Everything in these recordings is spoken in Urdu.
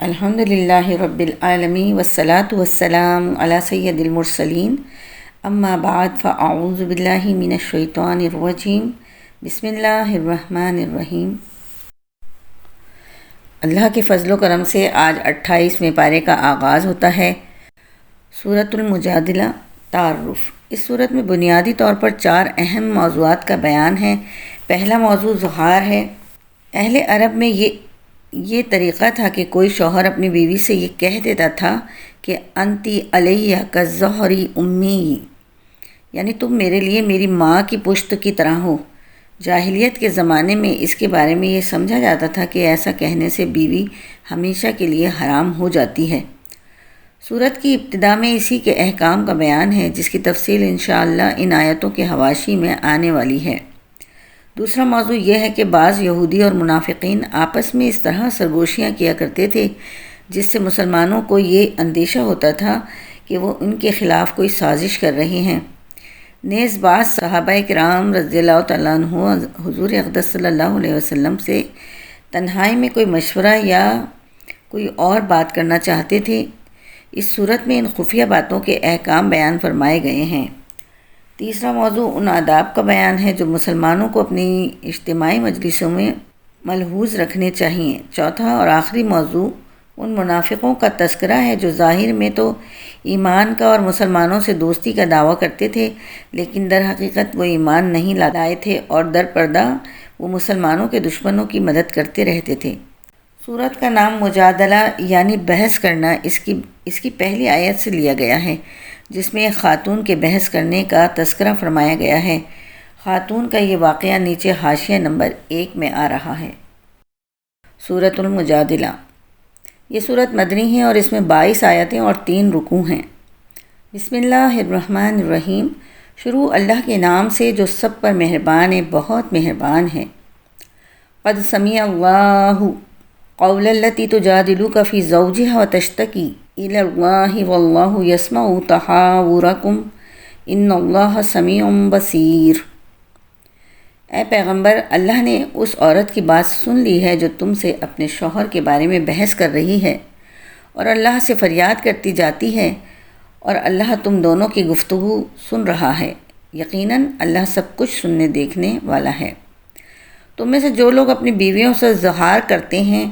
الحمدللہ رب العالمین والصلاة والسلام علی سید المرسلین اما بعد فاعوذ باللہ من الشیطان الرجیم بسم اللہ الرحمن الرحیم۔ اللہ کے فضل و کرم سے آج 28ویں پارے کا آغاز ہوتا ہے۔ سورۃ المجادلہ تعارف۔ اس سورت میں بنیادی طور پر 4 اہم موضوعات کا بیان ہے۔ پہلا موضوع ظہار ہے۔ اہل عرب میں یہ طریقہ تھا کہ کوئی شوہر اپنی بیوی سے یہ کہہ دیتا تھا کہ انتی علیہ کالظہری امی، یعنی تم میرے لیے میری ماں کی پشت کی طرح ہو۔ جاہلیت کے زمانے میں اس کے بارے میں یہ سمجھا جاتا تھا کہ ایسا کہنے سے بیوی ہمیشہ کے لیے حرام ہو جاتی ہے۔ سورت کی ابتدا میں اسی کے احکام کا بیان ہے، جس کی تفصیل انشاءاللہ ان آیتوں کے حواشی میں آنے والی ہے۔ دوسرا موضوع یہ ہے کہ بعض یہودی اور منافقین آپس میں اس طرح سرگوشیاں کیا کرتے تھے جس سے مسلمانوں کو یہ اندیشہ ہوتا تھا کہ وہ ان کے خلاف کوئی سازش کر رہے ہیں۔ نیز بعض صحابہ کرام رضی اللہ تعالیٰ عنہ حضور اقدس صلی اللہ علیہ وسلم سے تنہائی میں کوئی مشورہ یا کوئی اور بات کرنا چاہتے تھے۔ اس صورت میں ان خفیہ باتوں کے احکام بیان فرمائے گئے ہیں۔ تیسرا موضوع ان آداب کا بیان ہے جو مسلمانوں کو اپنی اجتماعی مجلسوں میں ملحوظ رکھنے چاہیے۔ چوتھا اور آخری موضوع ان منافقوں کا تذکرہ ہے جو ظاہر میں تو ایمان کا اور مسلمانوں سے دوستی کا دعویٰ کرتے تھے، لیکن در حقیقت وہ ایمان نہیں لائے تھے اور در پردہ وہ مسلمانوں کے دشمنوں کی مدد کرتے رہتے تھے۔ سورت کا نام مجادلہ یعنی بحث کرنا اس کی پہلی آیت سے لیا گیا ہے، جس میں ایک خاتون کے بحث کرنے کا تذکرہ فرمایا گیا ہے۔ خاتون کا یہ واقعہ نیچے حاشیہ نمبر 1 میں آ رہا ہے۔ سورۃ المجادلہ۔ یہ سورت مدنی ہے اور اس میں 22 آیتیں اور 3 رکوع ہیں۔ بسم اللہ الرحمن الرحیم۔ شروع اللہ کے نام سے جو سب پر مہربان ہے، بہت مہربان ہے۔ قد سمع اللہ قول التی تجادلک فی زوجها وتشتکی الی اللہ واللہ یسمع تحاورکم ان اللہ سمیع بصیر۔ اے پیغمبر، اللہ نے اس عورت کی بات سن لی ہے جو تم سے اپنے شوہر کے بارے میں بحث کر رہی ہے اور اللہ سے فریاد کرتی جاتی ہے، اور اللہ تم دونوں کی گفتگو سن رہا ہے۔ یقیناً اللہ سب کچھ سننے دیکھنے والا ہے۔ تم میں سے جو لوگ اپنی بیویوں سے ظہار کرتے ہیں،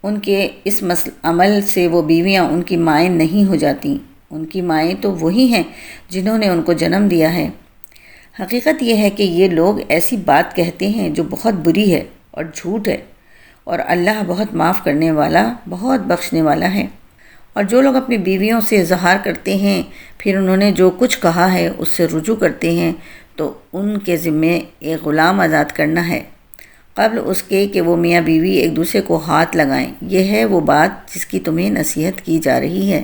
ان کے اس عمل سے وہ بیویاں ان کی مائیں نہیں ہو جاتیں۔ ان کی مائیں تو وہی ہیں جنہوں نے ان کو جنم دیا ہے۔ حقیقت یہ ہے کہ یہ لوگ ایسی بات کہتے ہیں جو بہت بری ہے اور جھوٹ ہے، اور اللہ بہت معاف کرنے والا، بہت بخشنے والا ہے۔ اور جو لوگ اپنی بیویوں سے اظہار کرتے ہیں پھر انہوں نے جو کچھ کہا ہے اس سے رجوع کرتے ہیں تو ان کے ذمے ایک غلام آزاد کرنا ہے، قبل اس کے کہ وہ میاں بیوی ایک دوسرے کو ہاتھ لگائیں۔ یہ ہے وہ بات جس کی تمہیں نصیحت کی جا رہی ہے،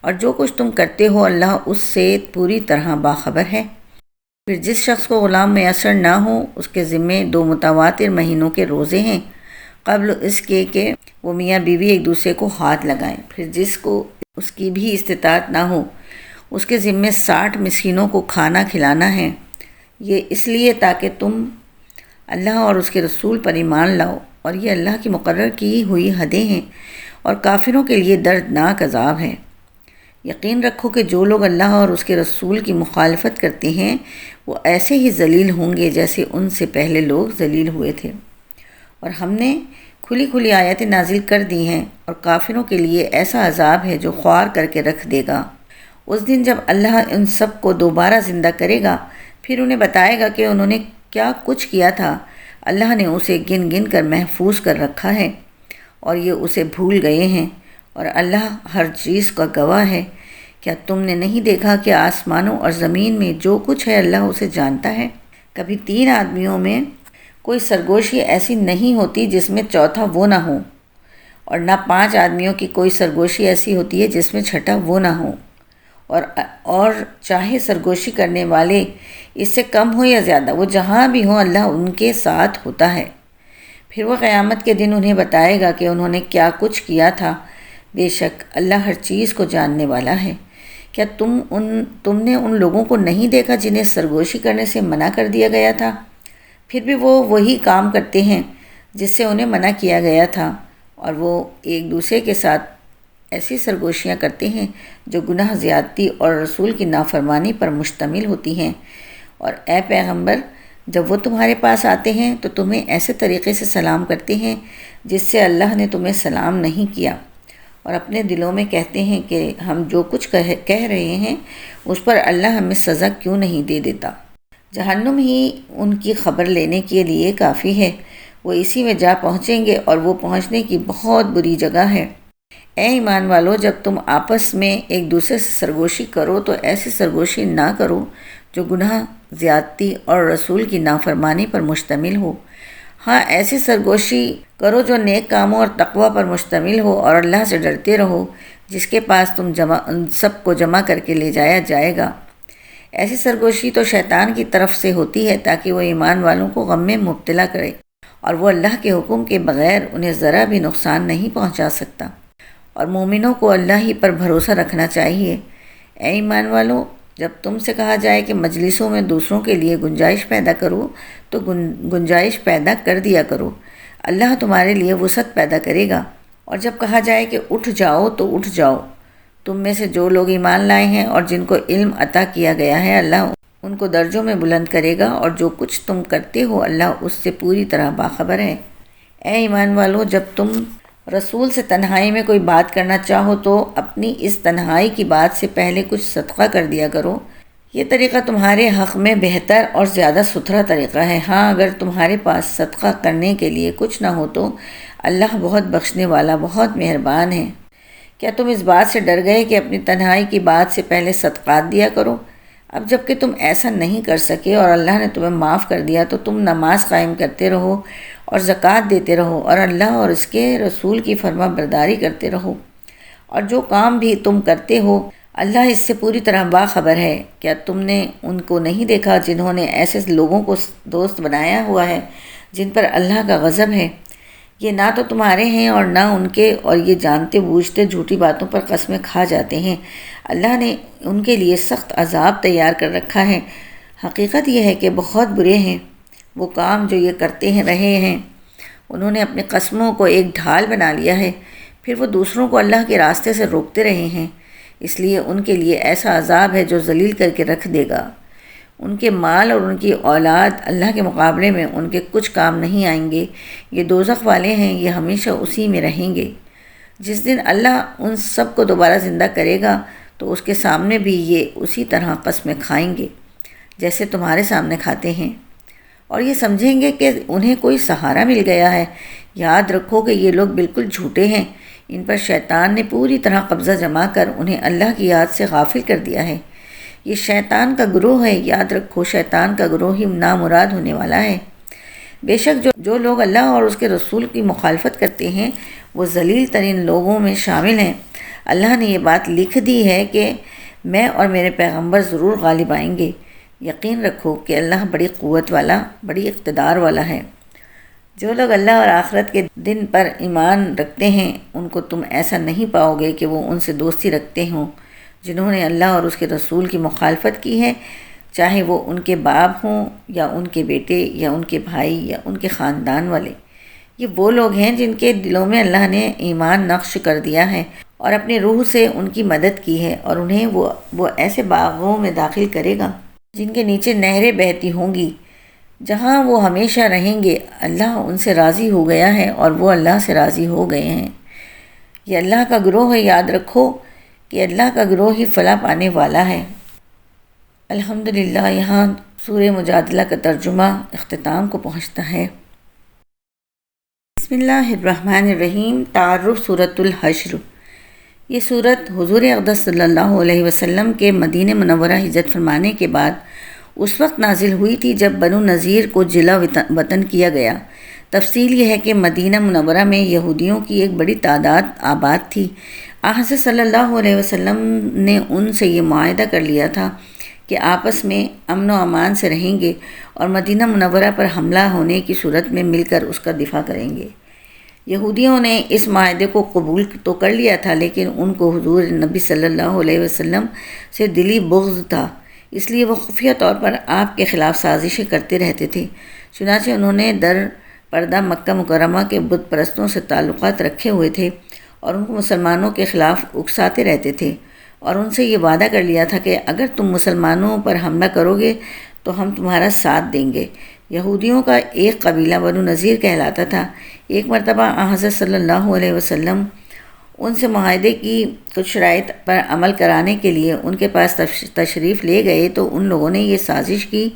اور جو کچھ تم کرتے ہو اللہ اس سے پوری طرح باخبر ہے۔ پھر جس شخص کو غلام میسر نہ ہو اس کے ذمے 2 متواتر مہینوں کے روزے ہیں، قبل اس کے کہ وہ میاں بیوی ایک دوسرے کو ہاتھ لگائیں۔ پھر جس کو اس کی بھی استطاعت نہ ہو اس کے ذمے 60 مسکینوں کو کھانا کھلانا ہے۔ یہ اس لیے تاکہ تم اللہ اور اس کے رسول پر ایمان لاؤ، اور یہ اللہ کی مقرر کی ہوئی حدیں ہیں، اور کافروں کے لیے دردناک عذاب ہے۔ یقین رکھو کہ جو لوگ اللہ اور اس کے رسول کی مخالفت کرتے ہیں وہ ایسے ہی ذلیل ہوں گے جیسے ان سے پہلے لوگ ذلیل ہوئے تھے، اور ہم نے کھلی کھلی آیتیں نازل کر دی ہیں، اور کافروں کے لیے ایسا عذاب ہے جو خوار کر کے رکھ دے گا۔ اس دن جب اللہ ان سب کو دوبارہ زندہ کرے گا، پھر انہیں بتائے گا کہ انہوں نے کیا کچھ کیا تھا۔ اللہ نے اسے گن گن کر محفوظ کر رکھا ہے، اور یہ اسے بھول گئے ہیں، اور اللہ ہر چیز کا گواہ ہے۔ کیا تم نے نہیں دیکھا کہ آسمانوں اور زمین میں جو کچھ ہے اللہ اسے جانتا ہے؟ کبھی 3 آدمیوں میں کوئی سرگوشی ایسی نہیں ہوتی جس میں چوتھا وہ نہ ہو، اور نہ 5 آدمیوں کی کوئی سرگوشی ایسی ہوتی ہے جس میں چھٹا وہ نہ ہو، اور چاہے سرگوشی کرنے والے اس سے کم ہو یا زیادہ، وہ جہاں بھی ہوں اللہ ان کے ساتھ ہوتا ہے۔ پھر وہ قیامت کے دن انہیں بتائے گا کہ انہوں نے کیا کچھ کیا تھا۔ بے شک اللہ ہر چیز کو جاننے والا ہے۔ کیا تم نے ان لوگوں کو نہیں دیکھا جنہیں سرگوشی کرنے سے منع کر دیا گیا تھا؟ پھر بھی وہ وہی کام کرتے ہیں جس سے انہیں منع کیا گیا تھا، اور وہ ایک دوسرے کے ساتھ ایسی سرگوشیاں کرتے ہیں جو گناہ زیادتی اور رسول کی نافرمانی پر مشتمل ہوتی ہیں۔ اور اے پیغمبر، جب وہ تمہارے پاس آتے ہیں تو تمہیں ایسے طریقے سے سلام کرتے ہیں جس سے اللہ نے تمہیں سلام نہیں کیا، اور اپنے دلوں میں کہتے ہیں کہ ہم جو کچھ کہہ رہے ہیں اس پر اللہ ہمیں سزا کیوں نہیں دے دیتا۔ جہنم ہی ان کی خبر لینے کے لیے کافی ہے، وہ اسی میں جا پہنچیں گے اور وہ پہنچنے کی بہت بری جگہ ہے۔ اے ایمان والو، جب تم آپس میں ایک دوسرے سے سرگوشی کرو تو ایسی سرگوشی نہ کرو جو گناہ زیادتی اور رسول کی نافرمانی پر مشتمل ہو۔ ہاں، ایسی سرگوشی کرو جو نیک کاموں اور تقوی پر مشتمل ہو، اور اللہ سے ڈرتے رہو جس کے پاس تم سب کو جمع کر کے لے جایا جائے گا۔ ایسی سرگوشی تو شیطان کی طرف سے ہوتی ہے تاکہ وہ ایمان والوں کو غم میں مبتلا کرے، اور وہ اللہ کے حکم کے بغیر انہیں ذرا بھی نقصان نہیں پہنچا سکتا۔ اور مومنوں کو اللہ ہی پر بھروسہ رکھنا چاہیے۔ اے ایمان والو، جب تم سے کہا جائے کہ مجلسوں میں دوسروں کے لیے گنجائش پیدا کرو تو گنجائش پیدا کر دیا کرو، اللہ تمہارے لیے وسعت پیدا کرے گا۔ اور جب کہا جائے کہ اٹھ جاؤ تو اٹھ جاؤ، تم میں سے جو لوگ ایمان لائے ہیں اور جن کو علم عطا کیا گیا ہے، اللہ ان کو درجوں میں بلند کرے گا، اور جو کچھ تم کرتے ہو اللہ اس سے پوری طرح باخبر ہے۔ اے ایمان والو، جب تم رسول سے تنہائی میں کوئی بات کرنا چاہو تو اپنی اس تنہائی کی بات سے پہلے کچھ صدقہ کر دیا کرو، یہ طریقہ تمہارے حق میں بہتر اور زیادہ ستھرا طریقہ ہے۔ ہاں، اگر تمہارے پاس صدقہ کرنے کے لیے کچھ نہ ہو تو اللہ بہت بخشنے والا، بہت مہربان ہے۔ کیا تم اس بات سے ڈر گئے کہ اپنی تنہائی کی بات سے پہلے صدقات دیا کرو؟ اب جب کہ تم ایسا نہیں کر سکے اور اللہ نے تمہیں معاف کر دیا تو تم نماز قائم کرتے رہو اور زکوٰۃ دیتے رہو، اور اللہ اور اس کے رسول کی فرما برداری کرتے رہو، اور جو کام بھی تم کرتے ہو اللہ اس سے پوری طرح باخبر ہے۔ کیا تم نے ان کو نہیں دیکھا جنہوں نے ایسے لوگوں کو دوست بنایا ہوا ہے جن پر اللہ کا غضب ہے؟ یہ نہ تو تمہارے ہیں اور نہ ان کے، اور یہ جانتے بوجھتے جھوٹی باتوں پر قسمیں کھا جاتے ہیں۔ اللہ نے ان کے لیے سخت عذاب تیار کر رکھا ہے۔ حقیقت یہ ہے کہ بہت برے ہیں وہ کام جو یہ کرتے رہے ہیں۔ انہوں نے اپنی قسموں کو ایک ڈھال بنا لیا ہے، پھر وہ دوسروں کو اللہ کے راستے سے روکتے رہے ہیں، اس لیے ان کے لیے ایسا عذاب ہے جو ذلیل کر کے رکھ دے گا۔ ان کے مال اور ان کی اولاد اللہ کے مقابلے میں ان کے کچھ کام نہیں آئیں گے۔ یہ دوزخ والے ہیں، یہ ہمیشہ اسی میں رہیں گے۔ جس دن اللہ ان سب کو دوبارہ زندہ کرے گا تو اس کے سامنے بھی یہ اسی طرح قسمیں کھائیں گے جیسے تمہارے سامنے کھاتے ہیں، اور یہ سمجھیں گے کہ انہیں کوئی سہارا مل گیا ہے۔ یاد رکھو کہ یہ لوگ بالکل جھوٹے ہیں، ان پر شیطان نے پوری طرح قبضہ جما کر انہیں اللہ کی یاد سے غافل کر دیا ہے۔ یہ شیطان کا گروہ ہے، یاد رکھو شیطان کا گروہ ہی نامراد ہونے والا ہے۔ بے شک جو لوگ اللہ اور اس کے رسول کی مخالفت کرتے ہیں وہ ذلیل ترین لوگوں میں شامل ہیں۔ اللہ نے یہ بات لکھ دی ہے کہ میں اور میرے پیغمبر ضرور غالب آئیں گے۔ یقین رکھو کہ اللہ بڑی قوت والا، بڑی اقتدار والا ہے۔ جو لوگ اللہ اور آخرت کے دن پر ایمان رکھتے ہیں ان کو تم ایسا نہیں پاؤ گے کہ وہ ان سے دوستی رکھتے ہوں جنہوں نے اللہ اور اس کے رسول کی مخالفت کی ہے، چاہے وہ ان کے باپ ہوں یا ان کے بیٹے یا ان کے بھائی یا ان کے خاندان والے۔ یہ وہ لوگ ہیں جن کے دلوں میں اللہ نے ایمان نقش کر دیا ہے اور اپنی روح سے ان کی مدد کی ہے، اور انہیں وہ ایسے باغوں میں داخل کرے گا جن کے نیچے نہریں بہتی ہوں گی، جہاں وہ ہمیشہ رہیں گے۔ اللہ ان سے راضی ہو گیا ہے اور وہ اللہ سے راضی ہو گئے ہیں۔ یہ اللہ کا گروہ ہے، یاد رکھو کہ اللہ کا گروہ ہی فلاح پانے والا ہے۔ الحمدللہ، یہاں سورہ مجادلہ کا ترجمہ اختتام کو پہنچتا ہے۔ بسم اللہ الرحمن الرحیم۔ تعارف سورۃ الحشر۔ یہ سورت حضور اقدس صلی اللہ علیہ وسلم کے مدینہ منورہ ہجرت فرمانے کے بعد اس وقت نازل ہوئی تھی جب بنو نذیر کو جلا وطن کیا گیا۔ تفصیل یہ ہے کہ مدینہ منورہ میں یہودیوں کی ایک بڑی تعداد آباد تھی۔ حضرت صلی اللہ علیہ وسلم نے ان سے یہ معاہدہ کر لیا تھا کہ آپس میں امن و امان سے رہیں گے اور مدینہ منورہ پر حملہ ہونے کی صورت میں مل کر اس کا دفاع کریں گے۔ یہودیوں نے اس معاہدے کو قبول تو کر لیا تھا، لیکن ان کو حضور نبی صلی اللہ علیہ وسلم سے دلی بغض تھا، اس لیے وہ خفیہ طور پر آپ کے خلاف سازشیں کرتے رہتے تھے۔ چنانچہ انہوں نے در پردہ مکہ مکرمہ کے بت پرستوں سے تعلقات رکھے ہوئے تھے اور ان کو مسلمانوں کے خلاف اکساتے رہتے تھے، اور ان سے یہ وعدہ کر لیا تھا کہ اگر تم مسلمانوں پر حملہ کرو گے تو ہم تمہارا ساتھ دیں گے۔ یہودیوں کا ایک قبیلہ بنو نذیر کہلاتا تھا۔ ایک مرتبہ حضرت صلی اللہ علیہ وسلم ان سے معاہدے کی کچھ شرائط پر عمل کرانے کے لیے ان کے پاس تشریف لے گئے تو ان لوگوں نے یہ سازش کی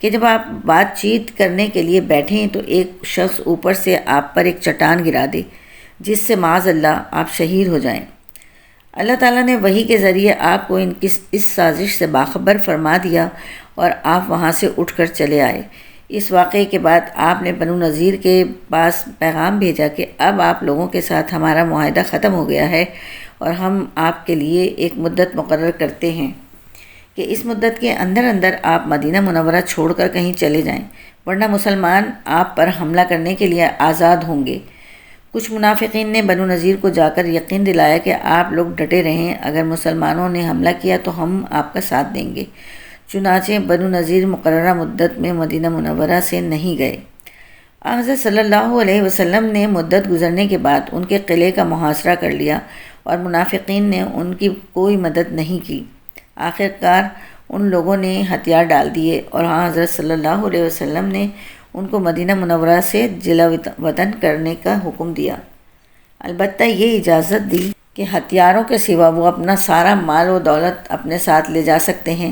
کہ جب آپ بات چیت کرنے کے لیے بیٹھیں تو ایک شخص اوپر سے آپ پر ایک چٹان گرا دے جس سے معاذ اللہ آپ شہید ہو جائیں۔ اللہ تعالیٰ نے وحی کے ذریعے آپ کو اس سازش سے باخبر فرما دیا اور آپ وہاں سے اٹھ کر چلے آئے۔ اس واقعے کے بعد آپ نے بنو نذیر کے پاس پیغام بھیجا کہ اب آپ لوگوں کے ساتھ ہمارا معاہدہ ختم ہو گیا ہے اور ہم آپ کے لیے ایک مدت مقرر کرتے ہیں کہ اس مدت کے اندر اندر آپ مدینہ منورہ چھوڑ کر کہیں چلے جائیں، ورنہ مسلمان آپ پر حملہ کرنے کے لیے آزاد ہوں گے۔ کچھ منافقین نے بنو نذیر کو جا کر یقین دلایا کہ آپ لوگ ڈٹے رہیں، اگر مسلمانوں نے حملہ کیا تو ہم آپ کا ساتھ دیں گے۔ چنانچہ بنو نذیر مقررہ مدت میں مدینہ منورہ سے نہیں گئے۔ حضرت صلی اللہ علیہ وسلم نے مدت گزرنے کے بعد ان کے قلعے کا محاصرہ کر لیا اور منافقین نے ان کی کوئی مدد نہیں کی۔ آخر کار ان لوگوں نے ہتھیار ڈال دیے اور حضرت صلی اللہ علیہ وسلم نے ان کو مدینہ منورہ سے جلا وطن کرنے کا حکم دیا، البتہ یہ اجازت دی کہ ہتھیاروں کے سوا وہ اپنا سارا مال و دولت اپنے ساتھ لے جا سکتے ہیں۔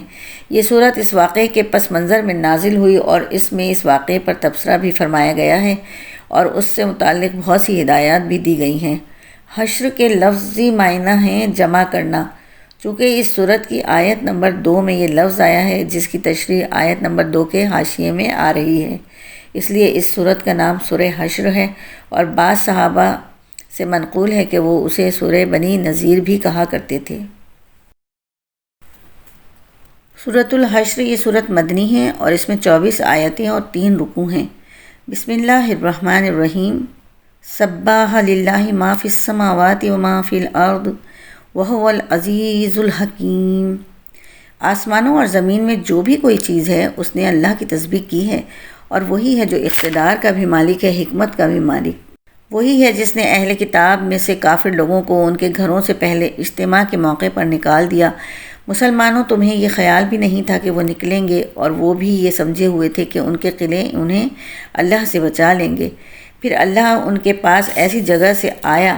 یہ صورت اس واقعے کے پس منظر میں نازل ہوئی اور اس میں اس واقعے پر تبصرہ بھی فرمایا گیا ہے اور اس سے متعلق بہت سی ہدایات بھی دی گئی ہیں۔ حشر کے لفظی معنی ہیں جمع کرنا، چونکہ اس صورت کی آیت نمبر 2 میں یہ لفظ آیا ہے جس کی تشریح آیت نمبر 2 کے حاشیے میں آ رہی ہے، اس لیے اس صورت کا نام سورہ حشر ہے، اور بعض صحابہ سے منقول ہے کہ وہ اسے سورہ بنی نذیر بھی کہا کرتے تھے۔ سورۃ الحشر یہ سورت مدنی ہے اور اس میں 24 آیتیں اور 3 رکوع ہیں۔ بسم اللہ الرحمن الرحیم۔ سبح للہ ما فی السماوات وما فی الارض وہو العزیز الحکیم۔ آسمانوں اور زمین میں جو بھی کوئی چیز ہے اس نے اللہ کی تسبیح کی ہے، اور وہی ہے جو اقتدار کا بھی مالک ہے، حکمت کا بھی مالک۔ وہی ہے جس نے اہل کتاب میں سے کافر لوگوں کو ان کے گھروں سے پہلے اجتماع کے موقع پر نکال دیا۔ مسلمانوں تمہیں یہ خیال بھی نہیں تھا کہ وہ نکلیں گے، اور وہ بھی یہ سمجھے ہوئے تھے کہ ان کے قلعے انہیں اللہ سے بچا لیں گے۔ پھر اللہ ان کے پاس ایسی جگہ سے آیا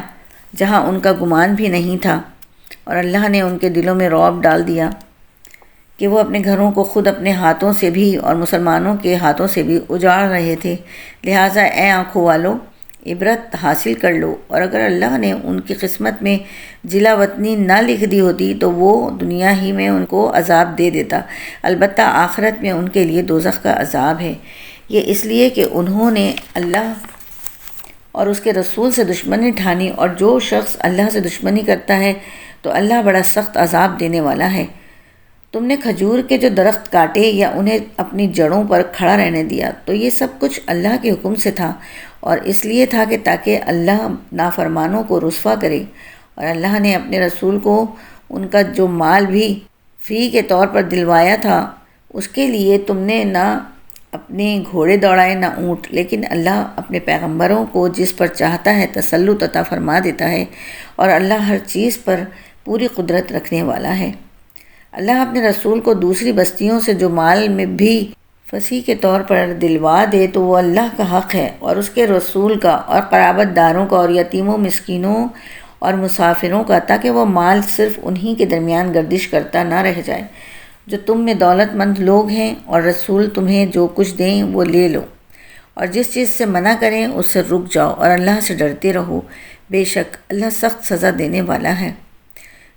جہاں ان کا گمان بھی نہیں تھا، اور اللہ نے ان کے دلوں میں رعب ڈال دیا کہ وہ اپنے گھروں کو خود اپنے ہاتھوں سے بھی اور مسلمانوں کے ہاتھوں سے بھی اجاڑ رہے تھے۔ لہٰذا اے آنکھوں والو، عبرت حاصل کر لو، اور اگر اللہ نے ان کی قسمت میں جلا وطنی نہ لکھ دی ہوتی تو وہ دنیا ہی میں ان کو عذاب دے دیتا، البتہ آخرت میں ان کے لیے دوزخ کا عذاب ہے۔ یہ اس لیے کہ انہوں نے اللہ اور اس کے رسول سے دشمنی ٹھانی، اور جو شخص اللہ سے دشمنی کرتا ہے تو اللہ بڑا سخت عذاب دینے والا ہے۔ تم نے کھجور کے جو درخت کاٹے یا انہیں اپنی جڑوں پر کھڑا رہنے دیا تو یہ سب کچھ اللہ کے حکم سے تھا، اور اس لیے تھا کہ تاکہ اللہ نافرمانوں کو رسوا کرے، اور اللہ نے اپنے رسول کو ان کا جو مال بھی فی کے طور پر دلوایا تھا اس کے لیے تم نے نہ اپنے گھوڑے دوڑائے نہ اونٹ، لیکن اللہ اپنے پیغمبروں کو جس پر چاہتا ہے تسلط عطا فرما دیتا ہے، اور اللہ ہر چیز پر پوری قدرت رکھنے والا ہے۔ اللہ اپنے رسول کو دوسری بستیوں سے جو مال میں بھی فصیح کے طور پر دلوا دے تو وہ اللہ کا حق ہے، اور اس کے رسول کا، اور قرابت داروں کا، اور یتیموں، مسکینوں اور مسافروں کا، تاکہ وہ مال صرف انہی کے درمیان گردش کرتا نہ رہ جائے جو تم میں دولت مند لوگ ہیں، اور رسول تمہیں جو کچھ دیں وہ لے لو، اور جس چیز سے منع کریں اس سے رک جاؤ، اور اللہ سے ڈرتے رہو، بے شک اللہ سخت سزا دینے والا ہے۔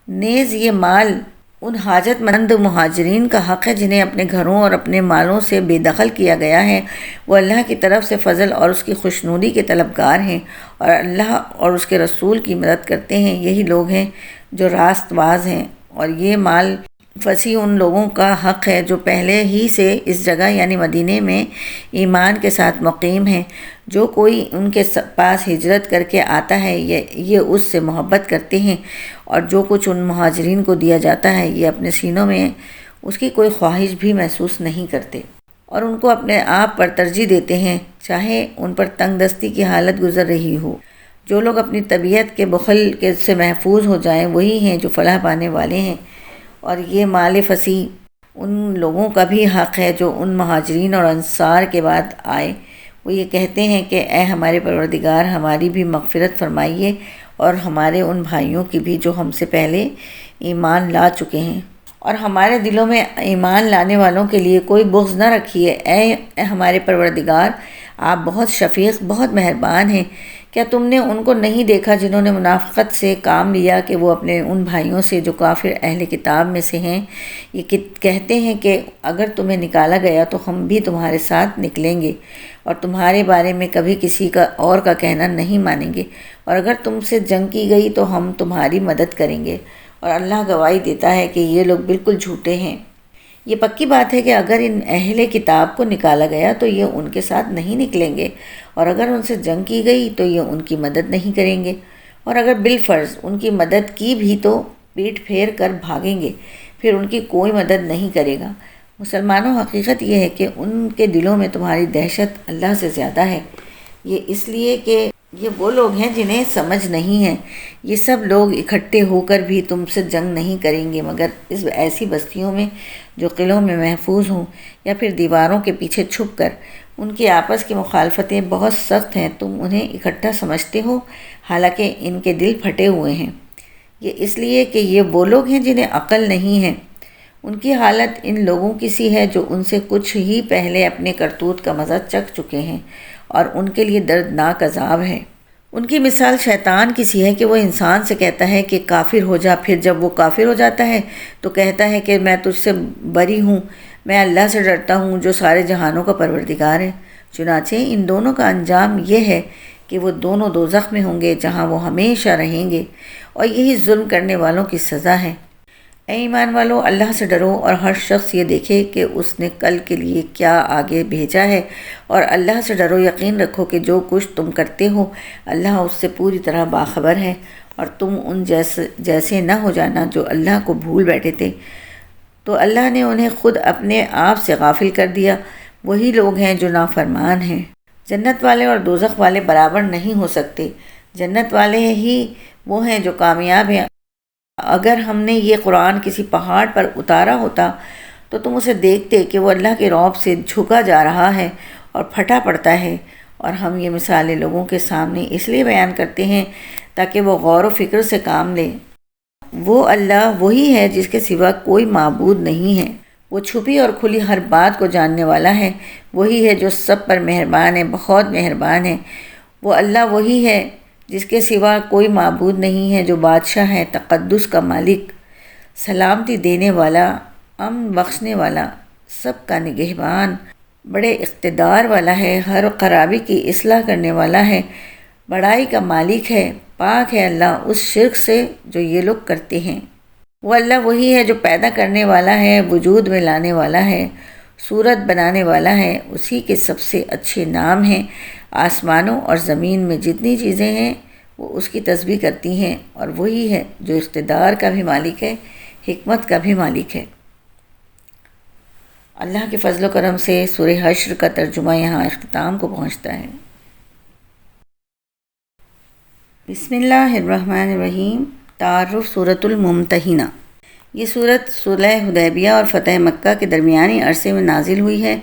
نیز یہ مال ان حاجت مند مہاجرین کا حق ہے جنہیں اپنے گھروں اور اپنے مالوں سے بے دخل کیا گیا ہے، وہ اللہ کی طرف سے فضل اور اس کی خوشنودی کے طلبگار ہیں، اور اللہ اور اس کے رسول کی مدد کرتے ہیں، یہی لوگ ہیں جو راست باز ہیں۔ اور یہ مال فصیح ان لوگوں کا حق ہے جو پہلے ہی سے اس جگہ یعنی مدینے میں ایمان کے ساتھ مقیم ہیں۔ جو کوئی ان کے پاس ہجرت کر کے آتا ہے یہ اس سے محبت کرتے ہیں، اور جو کچھ ان مہاجرین کو دیا جاتا ہے یہ اپنے سینوں میں اس کی کوئی خواہش بھی محسوس نہیں کرتے۔ اور ان کو اپنے آپ پر ترجیح دیتے ہیں، چاہے ان پر تنگ دستی کی حالت گزر رہی ہو۔ جو لوگ اپنی طبیعت کے بخل سے محفوظ ہو جائیں وہی ہیں جو فلاح پانے والے ہیں، اور یہ مال فصیح ان لوگوں کا بھی حق ہے جو ان مہاجرین اور انصار کے بعد آئے۔ وہ یہ کہتے ہیں کہ اے ہمارے پروردگار، ہماری بھی مغفرت فرمائیے اور ہمارے ان بھائیوں کی بھی جو ہم سے پہلے ایمان لا چکے ہیں، اور ہمارے دلوں میں ایمان لانے والوں کے لیے کوئی بغض نہ رکھیے۔ اے ہمارے پروردگار، آپ بہت شفیق، بہت مہربان ہیں۔ کیا تم نے ان کو نہیں دیکھا جنہوں نے منافقت سے کام لیا کہ وہ اپنے ان بھائیوں سے جو کافر اہل کتاب میں سے ہیں یہ کہتے ہیں کہ اگر تمہیں نکالا گیا تو ہم بھی تمہارے ساتھ نکلیں گے اور تمہارے بارے میں کبھی کسی کا اور کا کہنا نہیں مانیں گے، اور اگر تم سے جنگ کی گئی تو ہم تمہاری مدد کریں گے، اور اللہ گواہی دیتا ہے کہ یہ لوگ بالکل جھوٹے ہیں۔ یہ پکی بات ہے کہ اگر ان اہل کتاب کو نکالا گیا تو یہ ان کے ساتھ نہیں نکلیں گے، اور اگر ان سے جنگ کی گئی تو یہ ان کی مدد نہیں کریں گے، اور اگر بالفرض ان کی مدد کی بھی تو پیٹ پھیر کر بھاگیں گے، پھر ان کی کوئی مدد نہیں کرے گا۔ مسلمانوں، حقیقت یہ ہے کہ ان کے دلوں میں تمہاری دہشت اللہ سے زیادہ ہے، یہ اس لیے کہ یہ وہ لوگ ہیں جنہیں سمجھ نہیں ہے۔ یہ سب لوگ اکٹھے ہو کر بھی تم سے جنگ نہیں کریں گے مگر اس ایسی بستیوں میں جو قلعوں میں محفوظ ہوں یا پھر دیواروں کے پیچھے چھپ کر۔ ان کی آپس کی مخالفتیں بہت سخت ہیں، تم انہیں اکٹھا سمجھتے ہو حالانکہ ان کے دل پھٹے ہوئے ہیں۔ یہ اس لیے کہ یہ وہ لوگ ہیں جنہیں عقل نہیں ہے۔ ان کی حالت ان لوگوں کی سی ہے جو ان سے کچھ ہی پہلے اپنے کرتوت کا مزہ چکھ چکے ہیں اور ان کے لیے دردناک عذاب ہے۔ ان کی مثال شیطان کی سی ہے کہ وہ انسان سے کہتا ہے کہ کافر ہو جا، پھر جب وہ کافر ہو جاتا ہے تو کہتا ہے کہ میں تجھ سے بری ہوں، میں اللہ سے ڈرتا ہوں جو سارے جہانوں کا پروردگار ہے۔ چنانچہ ان دونوں کا انجام یہ ہے کہ وہ دونوں دوزخ میں ہوں گے جہاں وہ ہمیشہ رہیں گے، اور یہی ظلم کرنے والوں کی سزا ہے۔ اے ایمان والو، اللہ سے ڈرو اور ہر شخص یہ دیکھے کہ اس نے کل کے لیے کیا آگے بھیجا ہے، اور اللہ سے ڈرو، یقین رکھو کہ جو کچھ تم کرتے ہو اللہ اس سے پوری طرح باخبر ہے، اور تم ان جیسے نہ ہو جانا جو اللہ کو بھول بیٹھے تھے تو اللہ نے انہیں خود اپنے آپ سے غافل کر دیا۔ وہی لوگ ہیں جو نافرمان ہیں۔ جنت والے اور دوزخ والے برابر نہیں ہو سکتے۔ جنت والے ہی وہ ہیں جو کامیاب ہیں۔ اگر ہم نے یہ قرآن کسی پہاڑ پر اتارا ہوتا تو تم اسے دیکھتے کہ وہ اللہ کے رعب سے جھکا جا رہا ہے اور پھٹا پڑتا ہے، اور ہم یہ مثالیں لوگوں کے سامنے اس لیے بیان کرتے ہیں تاکہ وہ غور و فکر سے کام لیں۔ وہ اللہ وہی ہے جس کے سوا کوئی معبود نہیں ہے، وہ چھپی اور کھلی ہر بات کو جاننے والا ہے، وہی ہے جو سب پر مہربان ہے، بہت مہربان ہے۔ وہ اللہ وہی ہے جس کے سوا کوئی معبود نہیں ہے، جو بادشاہ ہے، تقدس کا مالک، سلامتی دینے والا، امن بخشنے والا، سب کا نگہبان، بڑے اقتدار والا ہے، ہر خرابی کی اصلاح کرنے والا ہے، بڑائی کا مالک ہے۔ پاک ہے اللہ اس شرک سے جو یہ لوگ کرتے ہیں۔ وہ اللہ وہی ہے جو پیدا کرنے والا ہے، وجود میں لانے والا ہے، صورت بنانے والا ہے، اسی کے سب سے اچھے نام ہیں۔ آسمانوں اور زمین میں جتنی چیزیں ہیں وہ اس کی تسبیح کرتی ہیں، اور وہی ہے جو اقتدار کا بھی مالک ہے، حکمت کا بھی مالک ہے۔ اللہ کے فضل و کرم سے سورہ حشر کا ترجمہ یہاں اختتام کو پہنچتا ہے۔ بسم اللہ الرحمن الرحیم۔ تعارف سورۃ الممتحنہ۔ یہ سورت صلح حدیبیہ اور فتح مکہ کے درمیانی عرصے میں نازل ہوئی ہے۔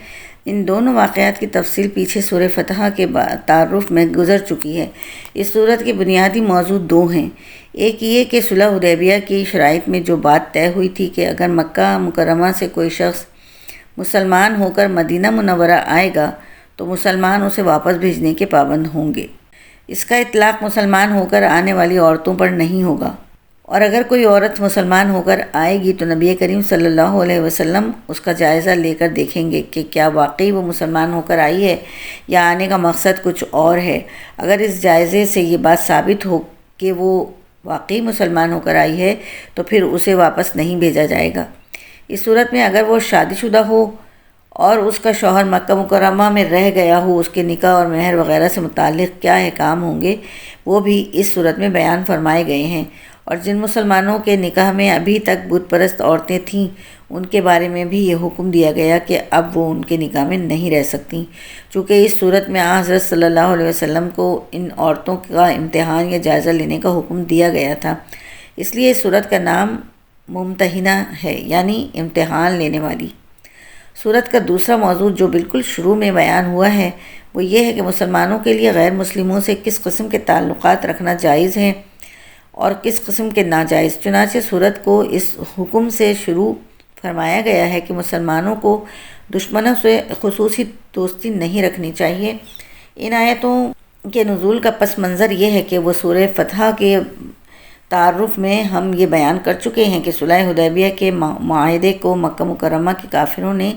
ان دونوں واقعات کی تفصیل پیچھے سورہ فتح کے تعارف میں گزر چکی ہے۔ اس سورت کے بنیادی موضوع دو ہیں۔ ایک یہ کہ صلح حدیبیہ کی شرائط میں جو بات طے ہوئی تھی کہ اگر مکہ مکرمہ سے کوئی شخص مسلمان ہو کر مدینہ منورہ آئے گا تو مسلمان اسے واپس بھیجنے کے پابند ہوں گے۔ اس کا اطلاق مسلمان ہو کر آنے والی عورتوں پر نہیں ہوگا، اور اگر کوئی عورت مسلمان ہو کر آئے گی تو نبی کریم صلی اللہ علیہ وسلم اس کا جائزہ لے کر دیکھیں گے کہ کیا واقعی وہ مسلمان ہو کر آئی ہے یا آنے کا مقصد کچھ اور ہے۔ اگر اس جائزے سے یہ بات ثابت ہو کہ وہ واقعی مسلمان ہو کر آئی ہے تو پھر اسے واپس نہیں بھیجا جائے گا۔ اس صورت میں اگر وہ شادی شدہ ہو اور اس کا شوہر مکہ مکرمہ میں رہ گیا ہو، اس کے نکاح اور مہر وغیرہ سے متعلق کیا احکام ہوں گے وہ بھی اس صورت میں بیان فرمائے گئے ہیں، اور جن مسلمانوں کے نکاح میں ابھی تک بت پرست عورتیں تھیں ان کے بارے میں بھی یہ حکم دیا گیا کہ اب وہ ان کے نکاح میں نہیں رہ سکتیں، چونکہ اس صورت میں حضرت صلی اللہ علیہ وسلم کو ان عورتوں کا امتحان یا جائزہ لینے کا حکم دیا گیا تھا، اس لیے اس صورت کا نام ممتحنہ ہے، یعنی امتحان لینے والی۔ صورت کا دوسرا موضوع جو بالکل شروع میں بیان ہوا ہے وہ یہ ہے کہ مسلمانوں کے لیے غیر مسلموں سے کس قسم کے تعلقات رکھنا جائز ہیں اور کس قسم کے ناجائز۔ چنانچہ صورت کو اس حکم سے شروع فرمایا گیا ہے کہ مسلمانوں کو دشمنوں سے خصوصی دوستی نہیں رکھنی چاہیے۔ ان آیتوں کے نزول کا پس منظر یہ ہے کہ وہ سورہ فتح کے تعارف میں ہم یہ بیان کر چکے ہیں کہ صلح حدیبیہ کے معاہدے کو مکہ مکرمہ کے کافروں نے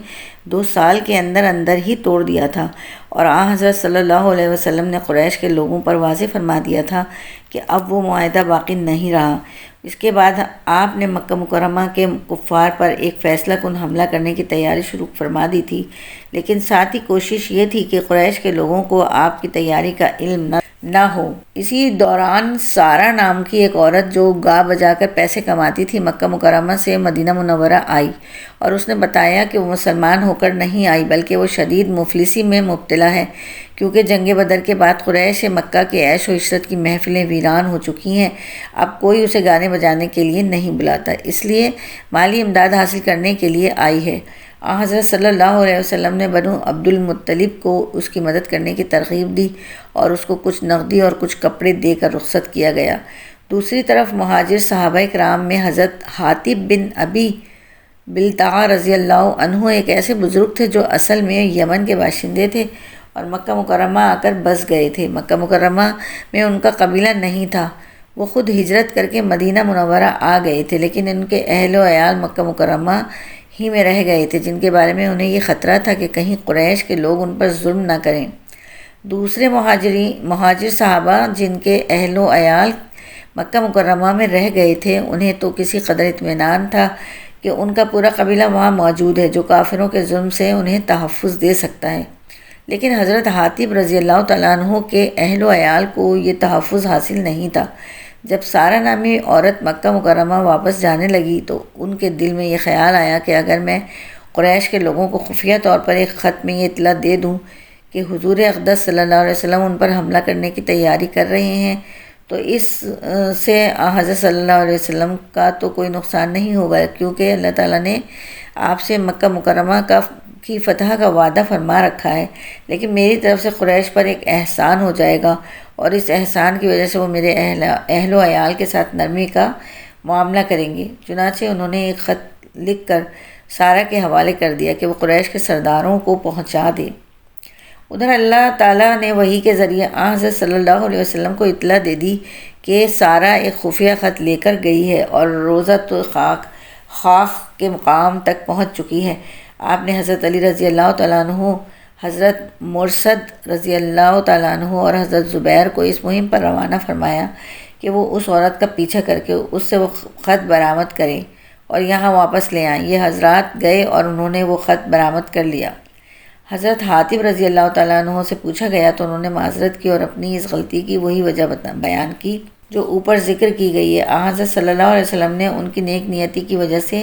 2 سال کے اندر اندر ہی توڑ دیا تھا، اور حضرت صلی اللہ علیہ وسلم نے قریش کے لوگوں پر واضح فرما دیا تھا کہ اب وہ معاہدہ باقی نہیں رہا۔ اس کے بعد آپ نے مکہ مکرمہ کے کفار پر ایک فیصلہ کن حملہ کرنے کی تیاری شروع فرما دی تھی، لیکن ساتھ ہی کوشش یہ تھی کہ قریش کے لوگوں کو آپ کی تیاری کا علم نہ ہو۔ اسی دوران سارہ نام کی ایک عورت جو گا بجا کر پیسے کماتی تھی مکہ مکرمہ سے مدینہ منورہ آئی، اور اس نے بتایا کہ وہ مسلمان ہو کر نہیں آئی بلکہ وہ شدید مفلسی میں مبتلا ہے، کیونکہ جنگ بدر کے بعد قریش مکہ کے عیش و عشرت کی محفلیں ویران ہو چکی ہیں، اب کوئی اسے گانے بجانے کے لیے نہیں بلاتا، اس لیے مالی امداد حاصل کرنے کے لیے آئی ہے۔ حضرت صلی اللہ علیہ وسلم نے بنو عبد المطلب کو اس کی مدد کرنے کی ترغیب دی اور اس کو کچھ نقدی اور کچھ کپڑے دے کر رخصت کیا گیا۔ دوسری طرف مہاجر صحابہ کرام میں حضرت حاطب بن ابی بلتعہ رضی اللہ عنہ ایک ایسے بزرگ تھے جو اصل میں یمن کے باشندے تھے اور مکہ مکرمہ آ کر بس گئے تھے۔ مکہ مکرمہ میں ان کا قبیلہ نہیں تھا، وہ خود ہجرت کر کے مدینہ منورہ آ گئے تھے، لیکن ان کے اہل و عیال مکہ مکرمہ ہی میں رہ گئے تھے، جن کے بارے میں انہیں یہ خطرہ تھا کہ کہیں قریش کے لوگ ان پر ظلم نہ کریں۔ دوسرے مہاجر صحابہ جن کے اہل و عیال مکہ مکرمہ میں رہ گئے تھے انہیں تو کسی قدر اطمینان تھا کہ ان کا پورا قبیلہ وہاں موجود ہے جو کافروں کے ظلم سے انہیں تحفظ دے سکتا ہے، لیکن حضرت حاطب رضی اللہ تعالیٰ عنہ کے اہل و عیال کو یہ تحفظ حاصل نہیں تھا۔ جب سارہ نامی عورت مکہ مکرمہ واپس جانے لگی تو ان کے دل میں یہ خیال آیا کہ اگر میں قریش کے لوگوں کو خفیہ طور پر ایک خط میں یہ اطلاع دے دوں کہ حضور اقدس صلی اللہ علیہ وسلم ان پر حملہ کرنے کی تیاری کر رہے ہیں تو اس سے حضرت صلی اللہ علیہ وسلم کا تو کوئی نقصان نہیں ہوگا، کیونکہ اللہ تعالیٰ نے آپ سے مکہ مکرمہ کی فتح کا وعدہ فرما رکھا ہے، لیکن میری طرف سے قریش پر ایک احسان ہو جائے گا اور اس احسان کی وجہ سے وہ میرے اہل و عیال کے ساتھ نرمی کا معاملہ کریں گے۔ چنانچہ انہوں نے ایک خط لکھ کر سارہ کے حوالے کر دیا کہ وہ قریش کے سرداروں کو پہنچا دے۔ ادھر اللہ تعالیٰ نے وحی کے ذریعے حضرت صلی اللہ علیہ وسلم کو اطلاع دے دی کہ سارہ ایک خفیہ خط لے کر گئی ہے اور روزہ تو خاک کے مقام تک پہنچ چکی ہے۔ آپ نے حضرت علی رضی اللہ تعالیٰ عنہ، حضرت مرسد رضی اللہ تعالیٰ عنہ اور حضرت زبیر کو اس مہم پر روانہ فرمایا کہ وہ اس عورت کا پیچھا کر کے اس سے وہ خط برآمد کریں اور یہاں واپس لے آئیں۔ یہ حضرات گئے اور انہوں نے وہ خط برآمد کر لیا۔ حضرت حاطب رضی اللہ تعالیٰ عنہ سے پوچھا گیا تو انہوں نے معذرت کی اور اپنی اس غلطی کی وہی وجہ بیان کی جو اوپر ذکر کی گئی ہے۔ حضرت صلی اللہ علیہ وسلم نے ان کی نیک نیتی کی وجہ سے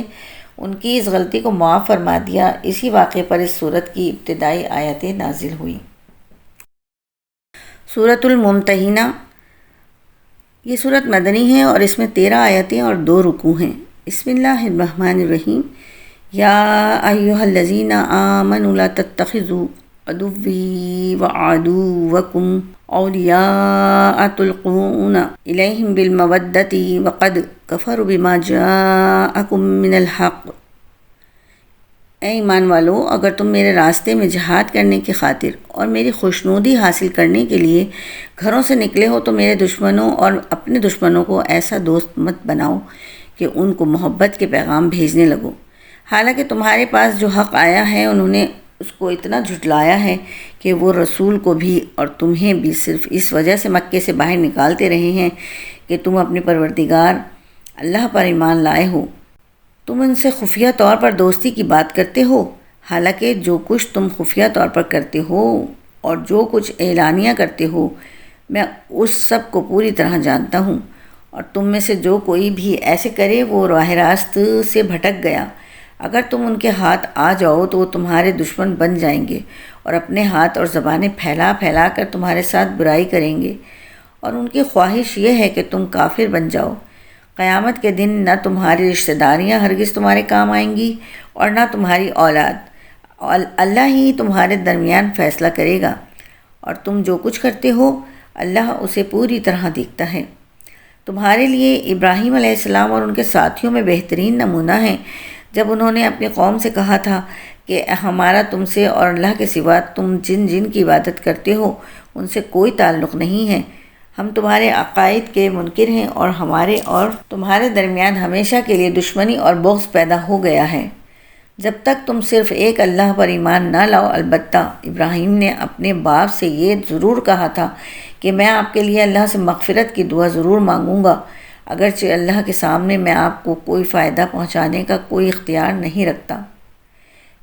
ان کی اس غلطی کو معاف فرما دیا۔ اسی واقعے پر اس سورت کی ابتدائی آیتیں نازل ہوئیں۔ سورۃ الممتحنہ، یہ سورت مدنی ہے اور اس میں 13 آیتیں اور 2 رکوع ہیں۔ بسم اللہ الرحمن الرحیم۔ یا ایھا الذین آمنوا لا تتخذوا عدوی وعدوکم اولیاء تلقون الیہم بالمودۃ وقد کفروا بما جاءکم من الحق۔ اے ایمان والو، اگر تم میرے راستے میں جہاد کرنے کی خاطر اور میری خوشنودی حاصل کرنے کے لیے گھروں سے نکلے ہو تو میرے دشمنوں اور اپنے دشمنوں کو ایسا دوست مت بناؤ کہ ان کو محبت کے پیغام بھیجنے لگو، حالانکہ تمہارے پاس جو حق آیا ہے انہوں نے اس کو اتنا جھٹلایا ہے کہ وہ رسول کو بھی اور تمہیں بھی صرف اس وجہ سے مکے سے باہر نکالتے رہے ہیں کہ تم اپنے پروردگار اللہ پر ایمان لائے ہو۔ تم ان سے خفیہ طور پر دوستی کی بات کرتے ہو، حالانکہ جو کچھ تم خفیہ طور پر کرتے ہو اور جو کچھ اعلانیہ کرتے ہو میں اس سب کو پوری طرح جانتا ہوں، اور تم میں سے جو کوئی بھی ایسے کرے وہ راہ راست سے بھٹک گیا۔ اگر تم ان کے ہاتھ آ جاؤ تو وہ تمہارے دشمن بن جائیں گے اور اپنے ہاتھ اور زبانیں پھیلا پھیلا کر تمہارے ساتھ برائی کریں گے، اور ان کی خواہش یہ ہے کہ تم کافر بن جاؤ۔ قیامت کے دن نہ تمہاری رشتہ داریاں ہرگز تمہارے کام آئیں گی اور نہ تمہاری اولاد، اللہ ہی تمہارے درمیان فیصلہ کرے گا، اور تم جو کچھ کرتے ہو اللہ اسے پوری طرح دیکھتا ہے۔ تمہارے لیے ابراہیم علیہ السلام اور ان کے ساتھیوں میں بہترین نمونہ ہیں، جب انہوں نے اپنی قوم سے کہا تھا کہ ہمارا تم سے اور اللہ کے سوا تم جن کی عبادت کرتے ہو ان سے کوئی تعلق نہیں ہے، ہم تمہارے عقائد کے منکر ہیں اور ہمارے اور تمہارے درمیان ہمیشہ کے لیے دشمنی اور بغض پیدا ہو گیا ہے جب تک تم صرف ایک اللہ پر ایمان نہ لاؤ۔ البتہ ابراہیم نے اپنے باپ سے یہ ضرور کہا تھا کہ میں آپ کے لیے اللہ سے مغفرت کی دعا ضرور مانگوں گا، اگرچہ اللہ کے سامنے میں آپ کو کوئی فائدہ پہنچانے کا کوئی اختیار نہیں رکھتا۔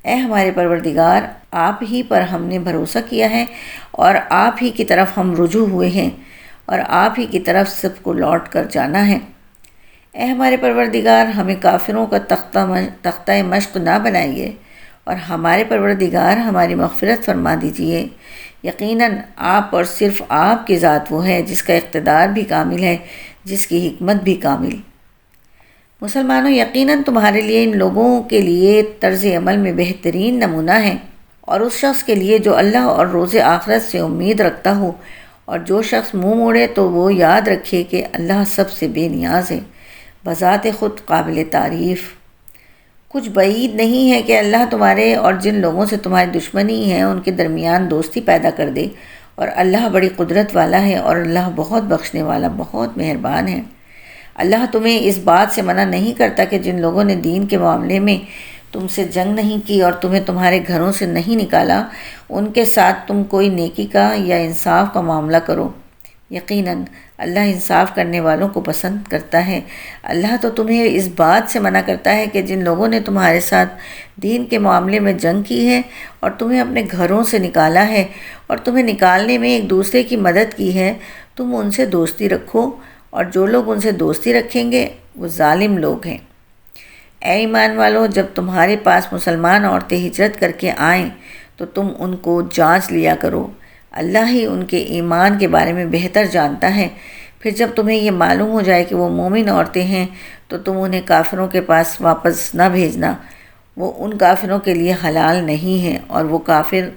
اے ہمارے پروردگار، آپ ہی پر ہم نے بھروسہ کیا ہے اور آپ ہی کی طرف ہم رجوع ہوئے ہیں اور آپ ہی کی طرف سب کو لوٹ کر جانا ہے۔ اے ہمارے پروردگار، ہمیں کافروں کا تختہ مشق نہ بنائیے، اور ہمارے پروردگار ہماری مغفرت فرما دیجیے۔ یقیناً آپ اور صرف آپ کی ذات وہ ہے جس کا اقتدار بھی کامل ہے، جس کی حکمت بھی کامل۔ مسلمانوں، یقیناً تمہارے لیے ان لوگوں کے لیے طرز عمل میں بہترین نمونہ ہے، اور اس شخص کے لیے جو اللہ اور روز آخرت سے امید رکھتا ہو، اور جو شخص منہ موڑے تو وہ یاد رکھے کہ اللہ سب سے بے نیاز ہے، بذات خود قابل تعریف۔ کچھ بعید نہیں ہے کہ اللہ تمہارے اور جن لوگوں سے تمہاری دشمنی ہے ان کے درمیان دوستی پیدا کر دے، اور اللہ بڑی قدرت والا ہے اور اللہ بہت بخشنے والا، بہت مہربان ہے۔ اللہ تمہیں اس بات سے منع نہیں کرتا کہ جن لوگوں نے دین کے معاملے میں تم سے جنگ نہیں کی اور تمہیں تمہارے گھروں سے نہیں نکالا، ان کے ساتھ تم کوئی نیکی کا یا انصاف کا معاملہ کرو۔ یقیناً اللہ انصاف کرنے والوں کو پسند کرتا ہے۔ اللہ تو تمہیں اس بات سے منع کرتا ہے کہ جن لوگوں نے تمہارے ساتھ دین کے معاملے میں جنگ کی ہے اور تمہیں اپنے گھروں سے نکالا ہے اور تمہیں نکالنے میں ایک دوسرے کی مدد کی ہے، تم ان سے دوستی رکھو، اور جو لوگ ان سے دوستی رکھیں گے وہ ظالم لوگ ہیں۔ اے ایمان والو، جب تمہارے پاس مسلمان عورتیں ہجرت کر کے آئیں تو تم ان کو جانچ لیا کرو، اللہ ہی ان کے ایمان کے بارے میں بہتر جانتا ہے۔ پھر جب تمہیں یہ معلوم ہو جائے کہ وہ مومن عورتیں ہیں تو تم انہیں کافروں کے پاس واپس نہ بھیجنا، وہ ان کافروں کے لیے حلال نہیں ہیں اور وہ کافر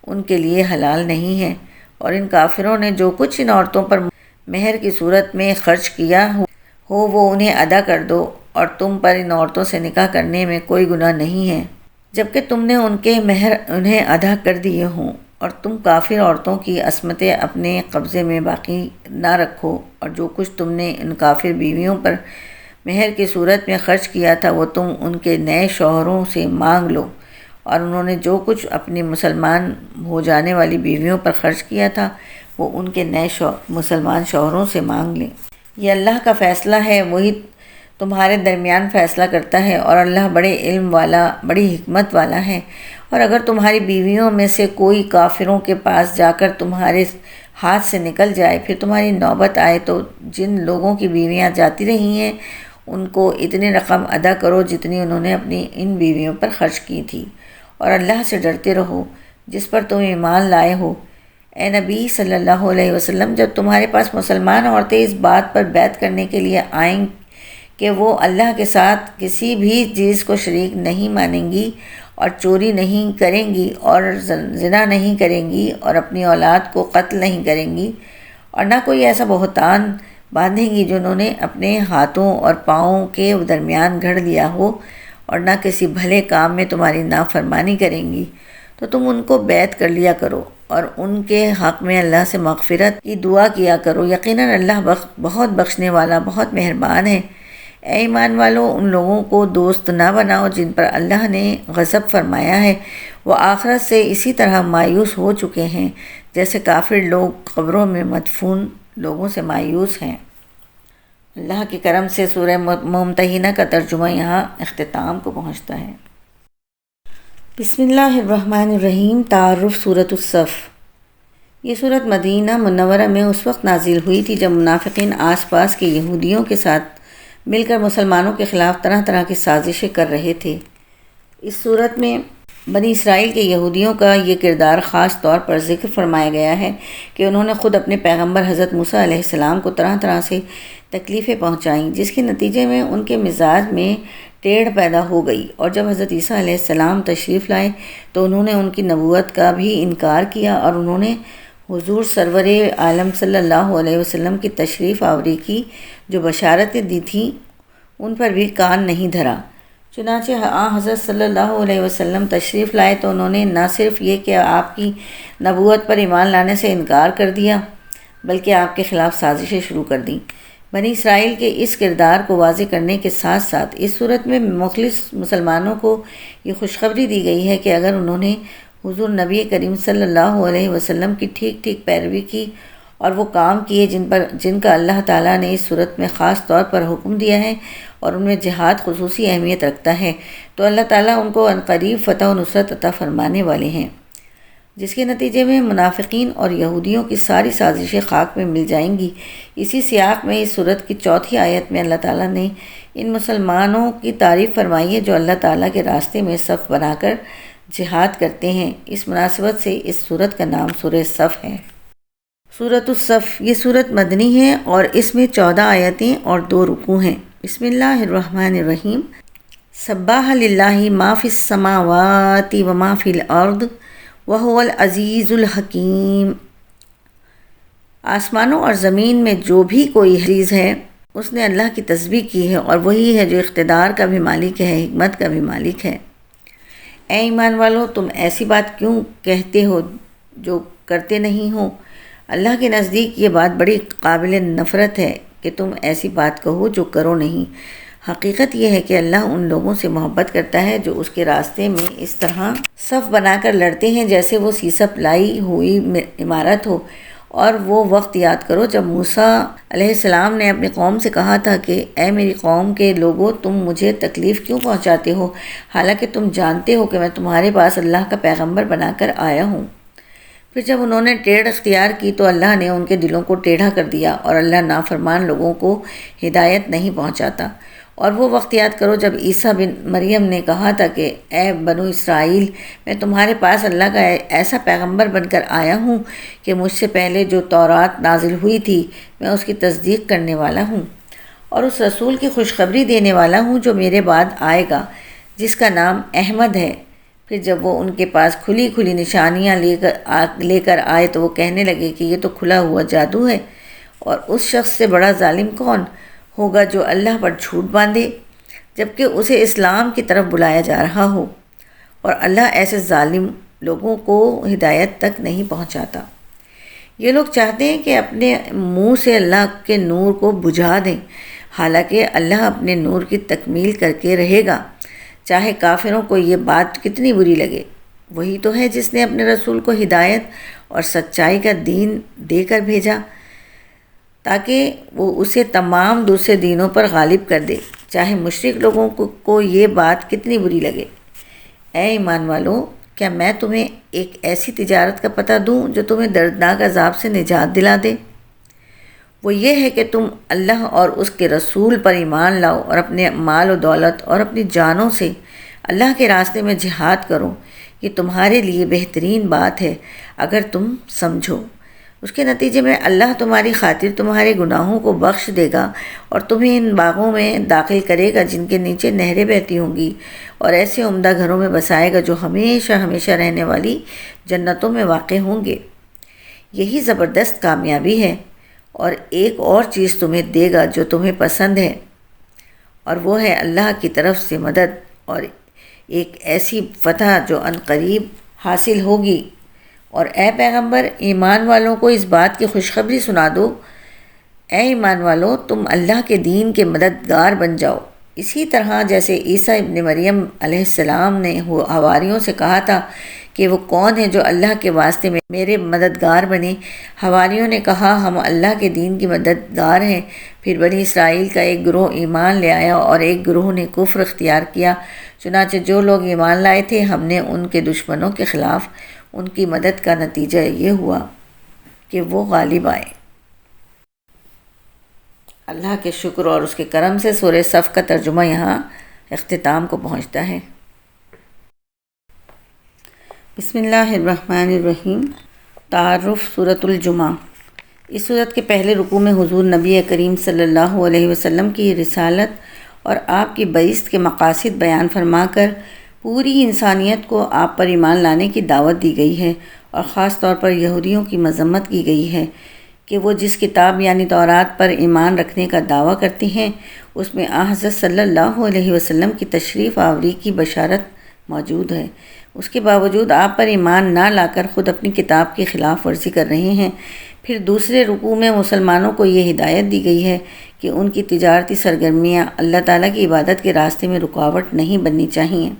ان کے لیے حلال نہیں ہیں، اور ان کافروں نے جو کچھ ان عورتوں پر مہر کی صورت میں خرچ کیا ہو وہ انہیں ادا کر دو، اور تم پر ان عورتوں سے نکاح کرنے میں کوئی گناہ نہیں ہے جبکہ تم نے ان کے مہر انہیں ادا کر دیے ہوں، اور تم کافر عورتوں کی عصمتیں اپنے قبضے میں باقی نہ رکھو، اور جو کچھ تم نے ان کافر بیویوں پر مہر کی صورت میں خرچ کیا تھا وہ تم ان کے نئے شوہروں سے مانگ لو، اور انہوں نے جو کچھ اپنی مسلمان ہو جانے والی بیویوں پر خرچ کیا تھا وہ ان کے نئے مسلمان شوہروں سے مانگ لیں۔ یہ اللہ کا فیصلہ ہے، وہی تمہارے درمیان فیصلہ کرتا ہے، اور اللہ بڑے علم والا، بڑی حکمت والا ہے۔ اور اگر تمہاری بیویوں میں سے کوئی کافروں کے پاس جا کر تمہارے ہاتھ سے نکل جائے، پھر تمہاری نوبت آئے تو جن لوگوں کی بیویاں جاتی رہی ہیں ان کو اتنی رقم ادا کرو جتنی انہوں نے اپنی ان بیویوں پر خرچ کی تھی، اور اللہ سے ڈرتے رہو جس پر تم ایمان لائے ہو۔ اے نبی صلی اللہ علیہ وسلم، جب تمہارے پاس مسلمان عورتیں اس بات پر بیعت کرنے کے لیے آئیں کہ وہ اللہ کے ساتھ کسی بھی چیز کو شریک نہیں مانیں گی اور چوری نہیں کریں گی اور زنا نہیں کریں گی اور اپنی اولاد کو قتل نہیں کریں گی اور نہ کوئی ایسا بہتان باندھیں گی جو انہوں نے اپنے ہاتھوں اور پاؤں کے درمیان گھڑ لیا ہو، اور نہ کسی بھلے کام میں تمہاری نافرمانی کریں گی، تو تم ان کو بیعت کر لیا کرو اور ان کے حق میں اللہ سے مغفرت کی دعا کیا کرو۔ یقیناً اللہ بہت بخشنے والا، بہت مہربان ہے۔ اے ایمان والو، ان لوگوں کو دوست نہ بناؤ جن پر اللہ نے غضب فرمایا ہے، وہ آخرت سے اسی طرح مایوس ہو چکے ہیں جیسے کافر لوگ قبروں میں مدفون لوگوں سے مایوس ہیں۔ اللہ کے کرم سے سورہ ممتحنہ کا ترجمہ یہاں اختتام کو پہنچتا ہے۔ بسم اللہ الرحمن الرحیم۔ تعارف۔ سورۃ الصف۔ یہ صورت مدینہ منورہ میں اس وقت نازل ہوئی تھی جب منافقین آس پاس کے یہودیوں کے ساتھ مل کر مسلمانوں کے خلاف طرح طرح کی سازشیں کر رہے تھے۔ اس صورت میں بنی اسرائیل کے یہودیوں کا یہ کردار خاص طور پر ذکر فرمایا گیا ہے کہ انہوں نے خود اپنے پیغمبر حضرت موسیٰ علیہ السلام کو طرح طرح سے تکلیفیں پہنچائیں، جس کے نتیجے میں ان کے مزاج میں ٹیڑھ پیدا ہو گئی، اور جب حضرت عیسیٰ علیہ السلام تشریف لائے تو انہوں نے ان کی نبوت کا بھی انکار کیا، اور انہوں نے حضور سرور عالم صلی اللہ علیہ وسلم کی تشریف آوری کی جو بشارتیں دی تھیں ان پر بھی کان نہیں دھرا۔ چنانچہ حضرت صلی اللہ علیہ وسلم تشریف لائے تو انہوں نے نہ صرف یہ کہ آپ کی نبوت پر ایمان لانے سے انکار کر دیا بلکہ آپ کے خلاف سازشیں شروع کر دیں۔ بنی اسرائیل کے اس کردار کو واضح کرنے کے ساتھ ساتھ اس صورت میں مخلص مسلمانوں کو یہ خوشخبری دی گئی ہے کہ اگر انہوں نے حضور نبی کریم صلی اللہ علیہ وسلم کی ٹھیک ٹھیک پیروی کی اور وہ کام کیے جن کا اللہ تعالیٰ نے اس صورت میں خاص طور پر حکم دیا ہے اور ان میں جہاد خصوصی اہمیت رکھتا ہے، تو اللہ تعالیٰ ان کو عنقریب فتح و نصرت عطا فرمانے والے ہیں، جس کے نتیجے میں منافقین اور یہودیوں کی ساری سازشیں خاک میں مل جائیں گی۔ اسی سیاق میں اس صورت کی 4 آیت میں اللہ تعالیٰ نے ان مسلمانوں کی تعریف فرمائی ہے جو اللہ تعالیٰ کے راستے میں صف بنا کر جہاد کرتے ہیں۔ اس مناسبت سے اس صورت کا نام سورہ صف ہے۔ سورۃ الصف یہ صورت مدنی ہے اور اس میں 14 آیتیں اور 2 رکوع ہیں۔ بسم اللہ الرحمن الرحیم۔ سبح للہ ما فی السماوات و ما فی الارض وہو العزیز الحکیم۔ آسمانوں اور زمین میں جو بھی کوئی چیز ہے اس نے اللہ کی تسبیح کی ہے، اور وہی ہے جو اقتدار کا بھی مالک ہے، حکمت کا بھی مالک ہے۔ اے ایمان والو، تم ایسی بات کیوں کہتے ہو جو کرتے نہیں ہو؟ اللہ کے نزدیک یہ بات بڑی قابل نفرت ہے کہ تم ایسی بات کہو جو کرو نہیں۔ حقیقت یہ ہے کہ اللہ ان لوگوں سے محبت کرتا ہے جو اس کے راستے میں اس طرح صف بنا کر لڑتے ہیں جیسے وہ سیسپ لائی ہوئی عمارت ہو۔ اور وہ وقت یاد کرو جب موسیٰ علیہ السلام نے اپنی قوم سے کہا تھا کہ اے میری قوم کے لوگو، تم مجھے تکلیف کیوں پہنچاتے ہو حالانکہ تم جانتے ہو کہ میں تمہارے پاس اللہ کا پیغمبر بنا کر آیا ہوں۔ پھر جب انہوں نے ٹیڑھ اختیار کی تو اللہ نے ان کے دلوں کو ٹیڑھا کر دیا، اور اللہ نافرمان لوگوں کو ہدایت نہیں پہنچاتا۔ اور وہ وقت یاد کرو جب عیسیٰ بن مریم نے کہا تھا کہ اے بنو اسرائیل، میں تمہارے پاس اللہ کا ایسا پیغمبر بن کر آیا ہوں کہ مجھ سے پہلے جو تورات نازل ہوئی تھی میں اس کی تصدیق کرنے والا ہوں، اور اس رسول کی خوشخبری دینے والا ہوں جو میرے بعد آئے گا، جس کا نام احمد ہے۔ پھر جب وہ ان کے پاس کھلی کھلی نشانیاں لے کر آئے تو وہ کہنے لگے کہ یہ تو کھلا ہوا جادو ہے، اور اس شخص سے بڑا ظالم کون ہوگا جو اللہ پر جھوٹ باندھے جبکہ اسے اسلام کی طرف بلایا جا رہا ہو، اور اللہ ایسے ظالم لوگوں کو ہدایت تک نہیں پہنچاتا۔ یہ لوگ چاہتے ہیں کہ اپنے منہ سے اللہ کے نور کو بجھا دیں، حالانکہ اللہ اپنے نور کی تکمیل کر کے رہے گا، چاہے کافروں کو یہ بات کتنی بری لگے۔ وہی تو ہے جس نے اپنے رسول کو ہدایت اور سچائی کا دین دے کر بھیجا تاکہ وہ اسے تمام دوسرے دینوں پر غالب کر دے، چاہے مشرک لوگوں کو یہ بات کتنی بری لگے۔ اے ایمان والو، کیا میں تمہیں ایک ایسی تجارت کا پتہ دوں جو تمہیں دردناک عذاب سے نجات دلا دے؟ وہ یہ ہے کہ تم اللہ اور اس کے رسول پر ایمان لاؤ اور اپنے مال و دولت اور اپنی جانوں سے اللہ کے راستے میں جہاد کرو۔ یہ تمہارے لیے بہترین بات ہے اگر تم سمجھو۔ اس کے نتیجے میں اللہ تمہاری خاطر تمہارے گناہوں کو بخش دے گا اور تمہیں ان باغوں میں داخل کرے گا جن کے نیچے نہریں بہتی ہوں گی، اور ایسے عمدہ گھروں میں بسائے گا جو ہمیشہ ہمیشہ رہنے والی جنتوں میں واقع ہوں گے۔ یہی زبردست کامیابی ہے، اور ایک اور چیز تمہیں دے گا جو تمہیں پسند ہے، اور وہ ہے اللہ کی طرف سے مدد اور ایک ایسی فتح جو عنقریب حاصل ہوگی۔ اور اے پیغمبر، ایمان والوں کو اس بات کی خوشخبری سنا دو، اے ایمان والو، تم اللہ کے دین کے مددگار بن جاؤ، اسی طرح جیسے عیسیٰ ابن مریم علیہ السلام نے حواریوں سے کہا تھا کہ وہ کون ہے جو اللہ کے واسطے میں میرے مددگار بنے۔ حواریوں نے کہا ہم اللہ کے دین کی مددگار ہیں۔ پھر بنی اسرائیل کا ایک گروہ ایمان لے آیا اور ایک گروہ نے کفر اختیار کیا، چنانچہ جو لوگ ایمان لائے تھے ہم نے ان کے دشمنوں کے خلاف ان کی مدد کا نتیجہ یہ ہوا کہ وہ غالب آئے۔ اللہ کے شکر اور اس کے کرم سے سورہ صف کا ترجمہ یہاں اختتام کو پہنچتا ہے۔ بسم اللہ الرحمن الرحیم۔ تعارف سورۃ الجمعہ۔ اس سورت کے پہلے رکوع میں حضور نبی کریم صلی اللہ علیہ وسلم کی رسالت اور آپ کی بعثت کے مقاصد بیان فرما کر پوری انسانیت کو آپ پر ایمان لانے کی دعوت دی گئی ہے، اور خاص طور پر یہودیوں کی مذمت کی گئی ہے کہ وہ جس کتاب یعنی تورات پر ایمان رکھنے کا دعویٰ کرتے ہیں اس میں حضرت صلی اللہ علیہ وسلم کی تشریف آوری کی بشارت موجود ہے۔ اس کے باوجود آپ پر ایمان نہ لا کر خود اپنی کتاب کی خلاف ورزی کر رہے ہیں۔ پھر دوسرے رکوع میں مسلمانوں کو یہ ہدایت دی گئی ہے کہ ان کی تجارتی سرگرمیاں اللہ تعالیٰ کی عبادت کے راستے میں رکاوٹ نہیں بننی چاہیے۔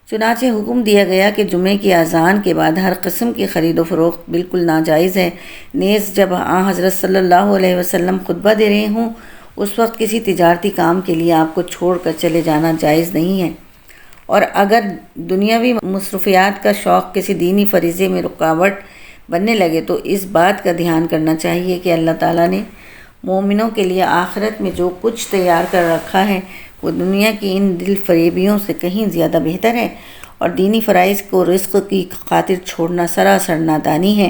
چنانچہ حکم دیا گیا کہ جمعے کی اذان کے بعد ہر قسم کی خرید و فروخت بالکل ناجائز ہے۔ نیز جب حضرت صلی اللہ علیہ وسلم خطبہ دے رہے ہوں اس وقت کسی تجارتی کام کے لیے آپ کو چھوڑ کر چلے جانا جائز نہیں ہے، اور اگر دنیاوی مصروفیات کا شوق کسی دینی فریضے میں رکاوٹ بننے لگے تو اس بات کا دھیان کرنا چاہیے کہ اللہ تعالیٰ نے مومنوں کے لیے آخرت میں جو کچھ تیار کر رکھا ہے وہ دنیا کی ان دل فریبیوں سے کہیں زیادہ بہتر ہے، اور دینی فرائض کو رزق کی خاطر چھوڑنا سراسر نادانی ہے،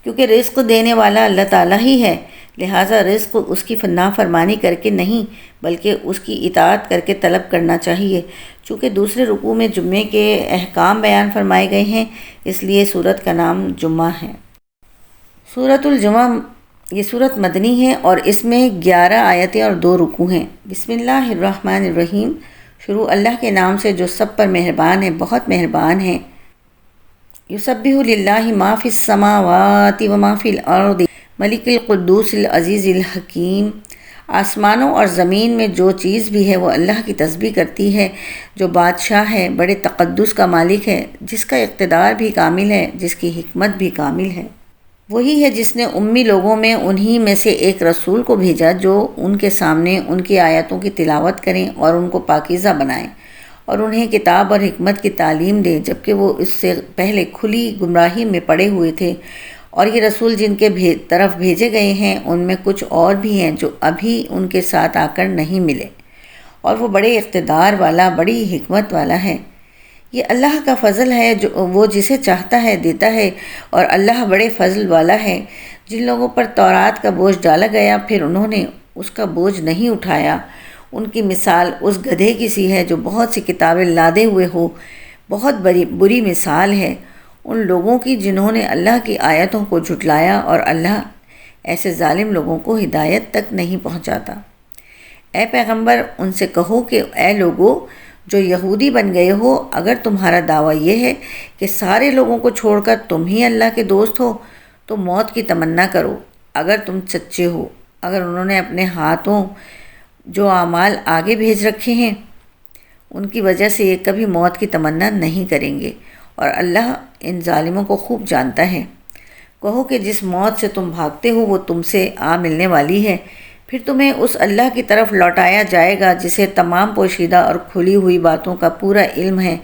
کیونکہ رزق دینے والا اللہ تعالیٰ ہی ہے۔ لہٰذا رزق اس کی نافرمانی کر کے نہیں بلکہ اس کی اطاعت کر کے طلب کرنا چاہیے۔ چونکہ دوسرے رکوع میں جمعے کے احکام بیان فرمائے گئے ہیں اس لیے سورت کا نام جمعہ ہے۔ سورۃ الجمعہ یہ سورت مدنی ہے اور اس میں 11 آیتیں اور 2 رکوع ہیں۔ بسم اللہ الرحمن الرحیم۔ شروع اللہ کے نام سے جو سب پر مہربان ہے، بہت مہربان ہے۔ یسبح للہ ما فی السماوات و ما فی الارض ملک القدوس العزیز الحکیم۔ آسمانوں اور زمین میں جو چیز بھی ہے وہ اللہ کی تسبیح کرتی ہے، جو بادشاہ ہے، بڑے تقدس کا مالک ہے، جس کا اقتدار بھی کامل ہے، جس کی حکمت بھی کامل ہے۔ وہی ہے جس نے امی لوگوں میں انہی میں سے ایک رسول کو بھیجا جو ان کے سامنے ان کی آیتوں کی تلاوت کریں اور ان کو پاکیزہ بنائیں اور انہیں کتاب اور حکمت کی تعلیم دے، جبکہ وہ اس سے پہلے کھلی گمراہی میں پڑے ہوئے تھے۔ اور یہ رسول جن کے طرف بھیجے گئے ہیں ان میں کچھ اور بھی ہیں جو ابھی ان کے ساتھ آ کر نہیں ملے، اور وہ بڑے اقتدار والا، بڑی حکمت والا ہے۔ یہ اللہ کا فضل ہے جو وہ جسے چاہتا ہے دیتا ہے، اور اللہ بڑے فضل والا ہے۔ جن لوگوں پر تورات کا بوجھ ڈالا گیا پھر انہوں نے اس کا بوجھ نہیں اٹھایا، ان کی مثال اس گدھے کی سی ہے جو بہت سی کتابیں لادے ہوئے ہو۔ بہت بری مثال ہے ان لوگوں کی جنہوں نے اللہ کی آیتوں کو جھٹلایا، اور اللہ ایسے ظالم لوگوں کو ہدایت تک نہیں پہنچاتا۔ اے پیغمبر ان سے کہو کہ اے لوگو جو یہودی بن گئے ہو، اگر تمہارا دعویٰ یہ ہے کہ سارے لوگوں کو چھوڑ کر تم ہی اللہ کے دوست ہو تو موت کی تمنا کرو اگر تم سچے ہو۔ اگر انہوں نے اپنے ہاتھوں جو اعمال آگے بھیج رکھے ہیں ان کی وجہ سے یہ کبھی موت کی تمنا نہیں کریں گے، اور اللہ ان ظالموں کو خوب جانتا ہے۔ کہو کہ جس موت سے تم بھاگتے ہو وہ تم سے آ ملنے والی ہے، پھر تمہیں اس اللہ کی طرف لوٹایا جائے گا جسے تمام پوشیدہ اور کھلی ہوئی باتوں کا پورا علم ہے،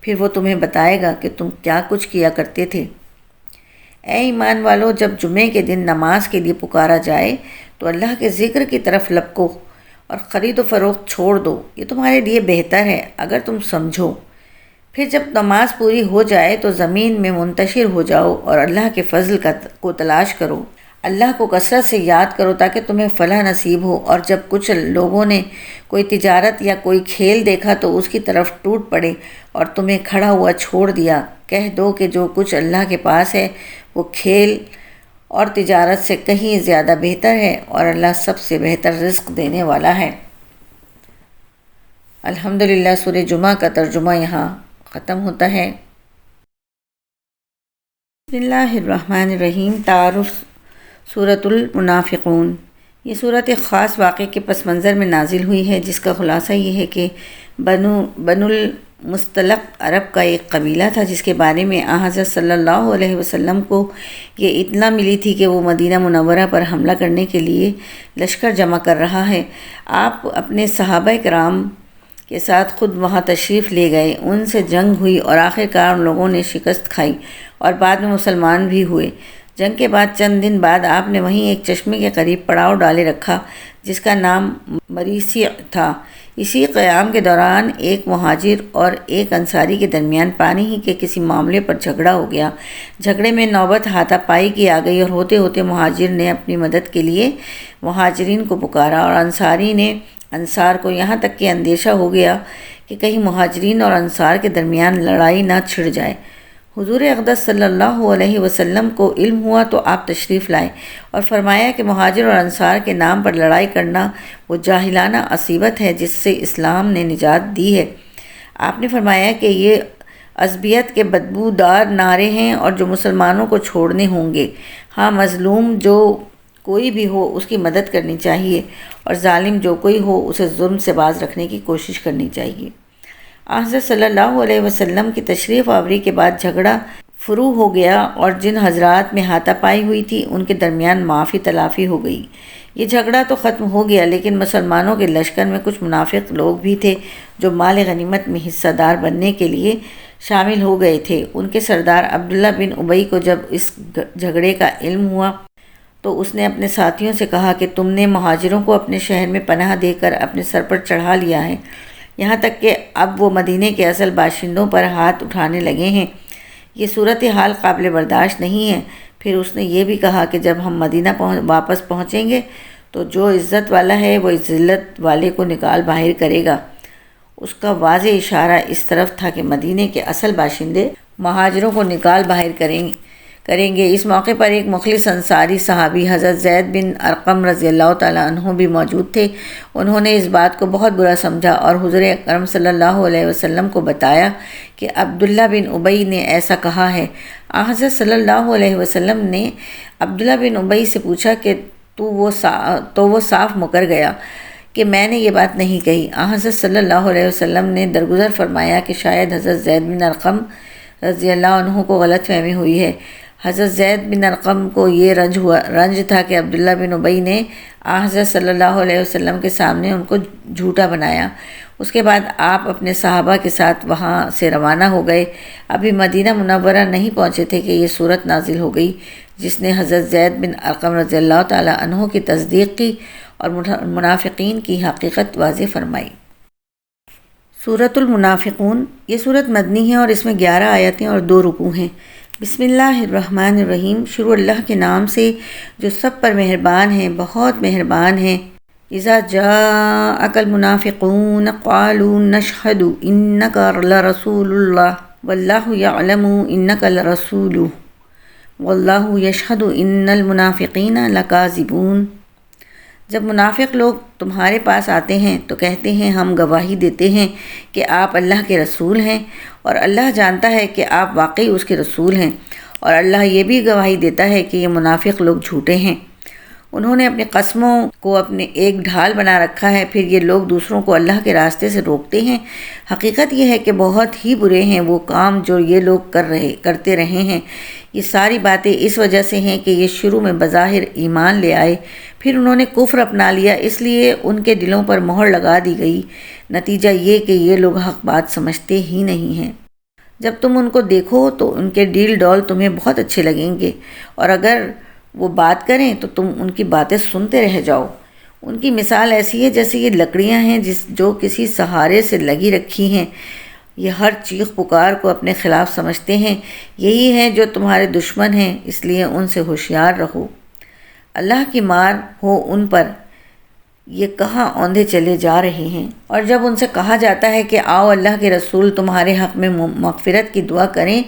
پھر وہ تمہیں بتائے گا کہ تم کیا کچھ کیا کرتے تھے۔ اے ایمان والو، جب جمعے کے دن نماز کے لیے پکارا جائے تو اللہ کے ذکر کی طرف لپکو اور خرید و فروخت چھوڑ دو، یہ تمہارے لیے بہتر ہے اگر تم سمجھو۔ پھر جب نماز پوری ہو جائے تو زمین میں منتشر ہو جاؤ اور اللہ کے فضل کو تلاش کرو، اللہ کو کثرت سے یاد کرو تاکہ تمہیں فلاح نصیب ہو۔ اور جب کچھ لوگوں نے کوئی تجارت یا کوئی کھیل دیکھا تو اس کی طرف ٹوٹ پڑے اور تمہیں کھڑا ہوا چھوڑ دیا، کہہ دو کہ جو کچھ اللہ کے پاس ہے وہ کھیل اور تجارت سے کہیں زیادہ بہتر ہے، اور اللہ سب سے بہتر رزق دینے والا ہے۔ الحمدللہ سورہ جمعہ کا ترجمہ یہاں ختم ہوتا ہے۔ بسم اللہ الرحمن الرحیم۔ تعارف سورۃ المنافقون۔ یہ صورت ایک خاص واقعے کے پس منظر میں نازل ہوئی ہے جس کا خلاصہ یہ ہے کہ بنو المصطلق عرب کا ایک قبیلہ تھا جس کے بارے میں حضرت صلی اللہ علیہ وسلم کو یہ اطلاع ملی تھی کہ وہ مدینہ منورہ پر حملہ کرنے کے لیے لشکر جمع کر رہا ہے۔ آپ اپنے صحابہ کرام کے ساتھ خود وہاں تشریف لے گئے، ان سے جنگ ہوئی اور آخر کار ان لوگوں نے شکست کھائی اور بعد میں مسلمان بھی ہوئے۔ جنگ کے بعد چند دن بعد آپ نے وہیں ایک چشمے کے قریب پڑاؤ ڈالے رکھا جس کا نام مریسیع تھا۔ اسی قیام کے دوران ایک مہاجر اور ایک انصاری کے درمیان پانی ہی کے کسی معاملے پر جھگڑا ہو گیا۔ جھگڑے میں نوبت ہاتھا پائی کی آ گئی اور ہوتے ہوتے مہاجر نے اپنی مدد کے لیے مہاجرین کو پکارا اور انصاری نے انصار کو، یہاں تک کہ اندیشہ ہو گیا کہ کہیں مہاجرین اور انصار کے درمیان لڑائی نہ چھڑ جائے۔ حضور اقدس صلی اللہ علیہ وسلم کو علم ہوا تو آپ تشریف لائے اور فرمایا کہ مہاجر اور انصار کے نام پر لڑائی کرنا وہ جاہلانہ عصیبت ہے جس سے اسلام نے نجات دی ہے۔ آپ نے فرمایا کہ یہ عصبیت کے بدبودار نعرے ہیں اور جو مسلمانوں کو چھوڑنے ہوں گے۔ ہاں، مظلوم جو کوئی بھی ہو اس کی مدد کرنی چاہیے اور ظالم جو کوئی ہو اسے ظلم سے باز رکھنے کی کوشش کرنی چاہیے۔ حضرت صلی اللہ علیہ وسلم کی تشریف آوری کے بعد جھگڑا فرو ہو گیا اور جن حضرات میں ہاتھا پائی ہوئی تھی ان کے درمیان معافی تلافی ہو گئی۔ یہ جھگڑا تو ختم ہو گیا، لیکن مسلمانوں کے لشکر میں کچھ منافق لوگ بھی تھے جو مال غنیمت میں حصہ دار بننے کے لیے شامل ہو گئے تھے۔ ان کے سردار عبداللہ بن ابی کو جب اس جھگڑے کا علم ہوا تو اس نے اپنے ساتھیوں سے کہا کہ تم نے مہاجروں کو اپنے شہر میں پناہ دے کر اپنے سر پر چڑھا لیا ہے، یہاں تک کہ اب وہ مدینے کے اصل باشندوں پر ہاتھ اٹھانے لگے ہیں۔ یہ صورتحال قابل برداشت نہیں ہے۔ پھر اس نے یہ بھی کہا کہ جب ہم مدینہ واپس پہنچیں گے تو جو عزت والا ہے وہ اس ذلت والے کو نکال باہر کرے گا۔ اس کا واضح اشارہ اس طرف تھا کہ مدینے کے اصل باشندے مہاجروں کو نکال باہر کریں گے۔ اس موقع پر ایک مخلص انصاری صحابی حضرت زید بن ارقم رضی اللہ تعالیٰ عنہ بھی موجود تھے۔ انہوں نے اس بات کو بہت برا سمجھا اور حضور اکرم صلی اللہ علیہ وسلم کو بتایا کہ عبداللہ بن ابی نے ایسا کہا ہے۔ حضرت صلی اللہ علیہ وسلم نے عبداللہ بن ابی سے پوچھا کہ تو وہ صاف مکر گیا کہ میں نے یہ بات نہیں کہی۔ حضرت صلی اللہ علیہ وسلم نے درگزر فرمایا کہ شاید حضرت زید بن ارقم رضی اللہ عنہ کو غلط فہمی ہوئی ہے۔ حضرت زید بن ارقم کو یہ رنج تھا کہ عبداللہ بن ابی نے حضرت صلی اللہ علیہ وسلم کے سامنے ان کو جھوٹا بنایا۔ اس کے بعد آپ اپنے صحابہ کے ساتھ وہاں سے روانہ ہو گئے۔ ابھی مدینہ منورہ نہیں پہنچے تھے کہ یہ صورت نازل ہو گئی جس نے حضرت زید بن ارقم رضی اللہ تعالیٰ عنہ کی تصدیق کی اور منافقین کی حقیقت واضح فرمائی۔ سورۃ المنافقون، یہ سورت مدنی ہے اور اس میں 11 آیتیں اور 2 رکوع ہیں۔ بسم اللہ الرحمن الرحیم، شروع اللہ کے نام سے جو سب پر مہربان ہے، بہت مہربان ہے۔ اذا جاءک المنافقون قالوا نشہد انک لرسول اللہ واللہ یعلم انک لرسولہ واللہ یشہد ان المنافقین لکاذبون۔ جب منافق لوگ تمہارے پاس آتے ہیں تو کہتے ہیں ہم گواہی دیتے ہیں کہ آپ اللہ کے رسول ہیں، اور اللہ جانتا ہے کہ آپ واقعی اس کے رسول ہیں، اور اللہ یہ بھی گواہی دیتا ہے کہ یہ منافق لوگ جھوٹے ہیں۔ انہوں نے اپنی قسموں کو اپنے ایک ڈھال بنا رکھا ہے، پھر یہ لوگ دوسروں کو اللہ کے راستے سے روکتے ہیں۔ حقیقت یہ ہے کہ بہت ہی برے ہیں وہ کام جو یہ لوگ کرتے رہے ہیں۔ یہ ساری باتیں اس وجہ سے ہیں کہ یہ شروع میں بظاہر ایمان لے آئے، پھر انہوں نے کفر اپنا لیا، اس لیے ان کے دلوں پر مہر لگا دی گئی۔ نتیجہ یہ کہ یہ لوگ حق بات سمجھتے ہی نہیں ہیں۔ جب تم ان کو دیکھو تو ان کے ڈیل ڈول تمہیں بہت اچھے لگیں گے، اور اگر وہ بات کریں تو تم ان کی باتیں سنتے رہ جاؤ۔ ان کی مثال ایسی ہے جیسے یہ لکڑیاں ہیں جو کسی سہارے سے لگی رکھی ہیں، یہ ہر چیخ پکار کو اپنے خلاف سمجھتے ہیں۔ یہی ہیں جو تمہارے دشمن ہیں، اس لیے ان سے ہوشیار رہو۔ اللہ کی مار ہو ان پر، یہ کہاں اوندھے چلے جا رہے ہیں۔ اور جب ان سے کہا جاتا ہے کہ آؤ اللہ کے رسول تمہارے حق میں مغفرت کی دعا کریں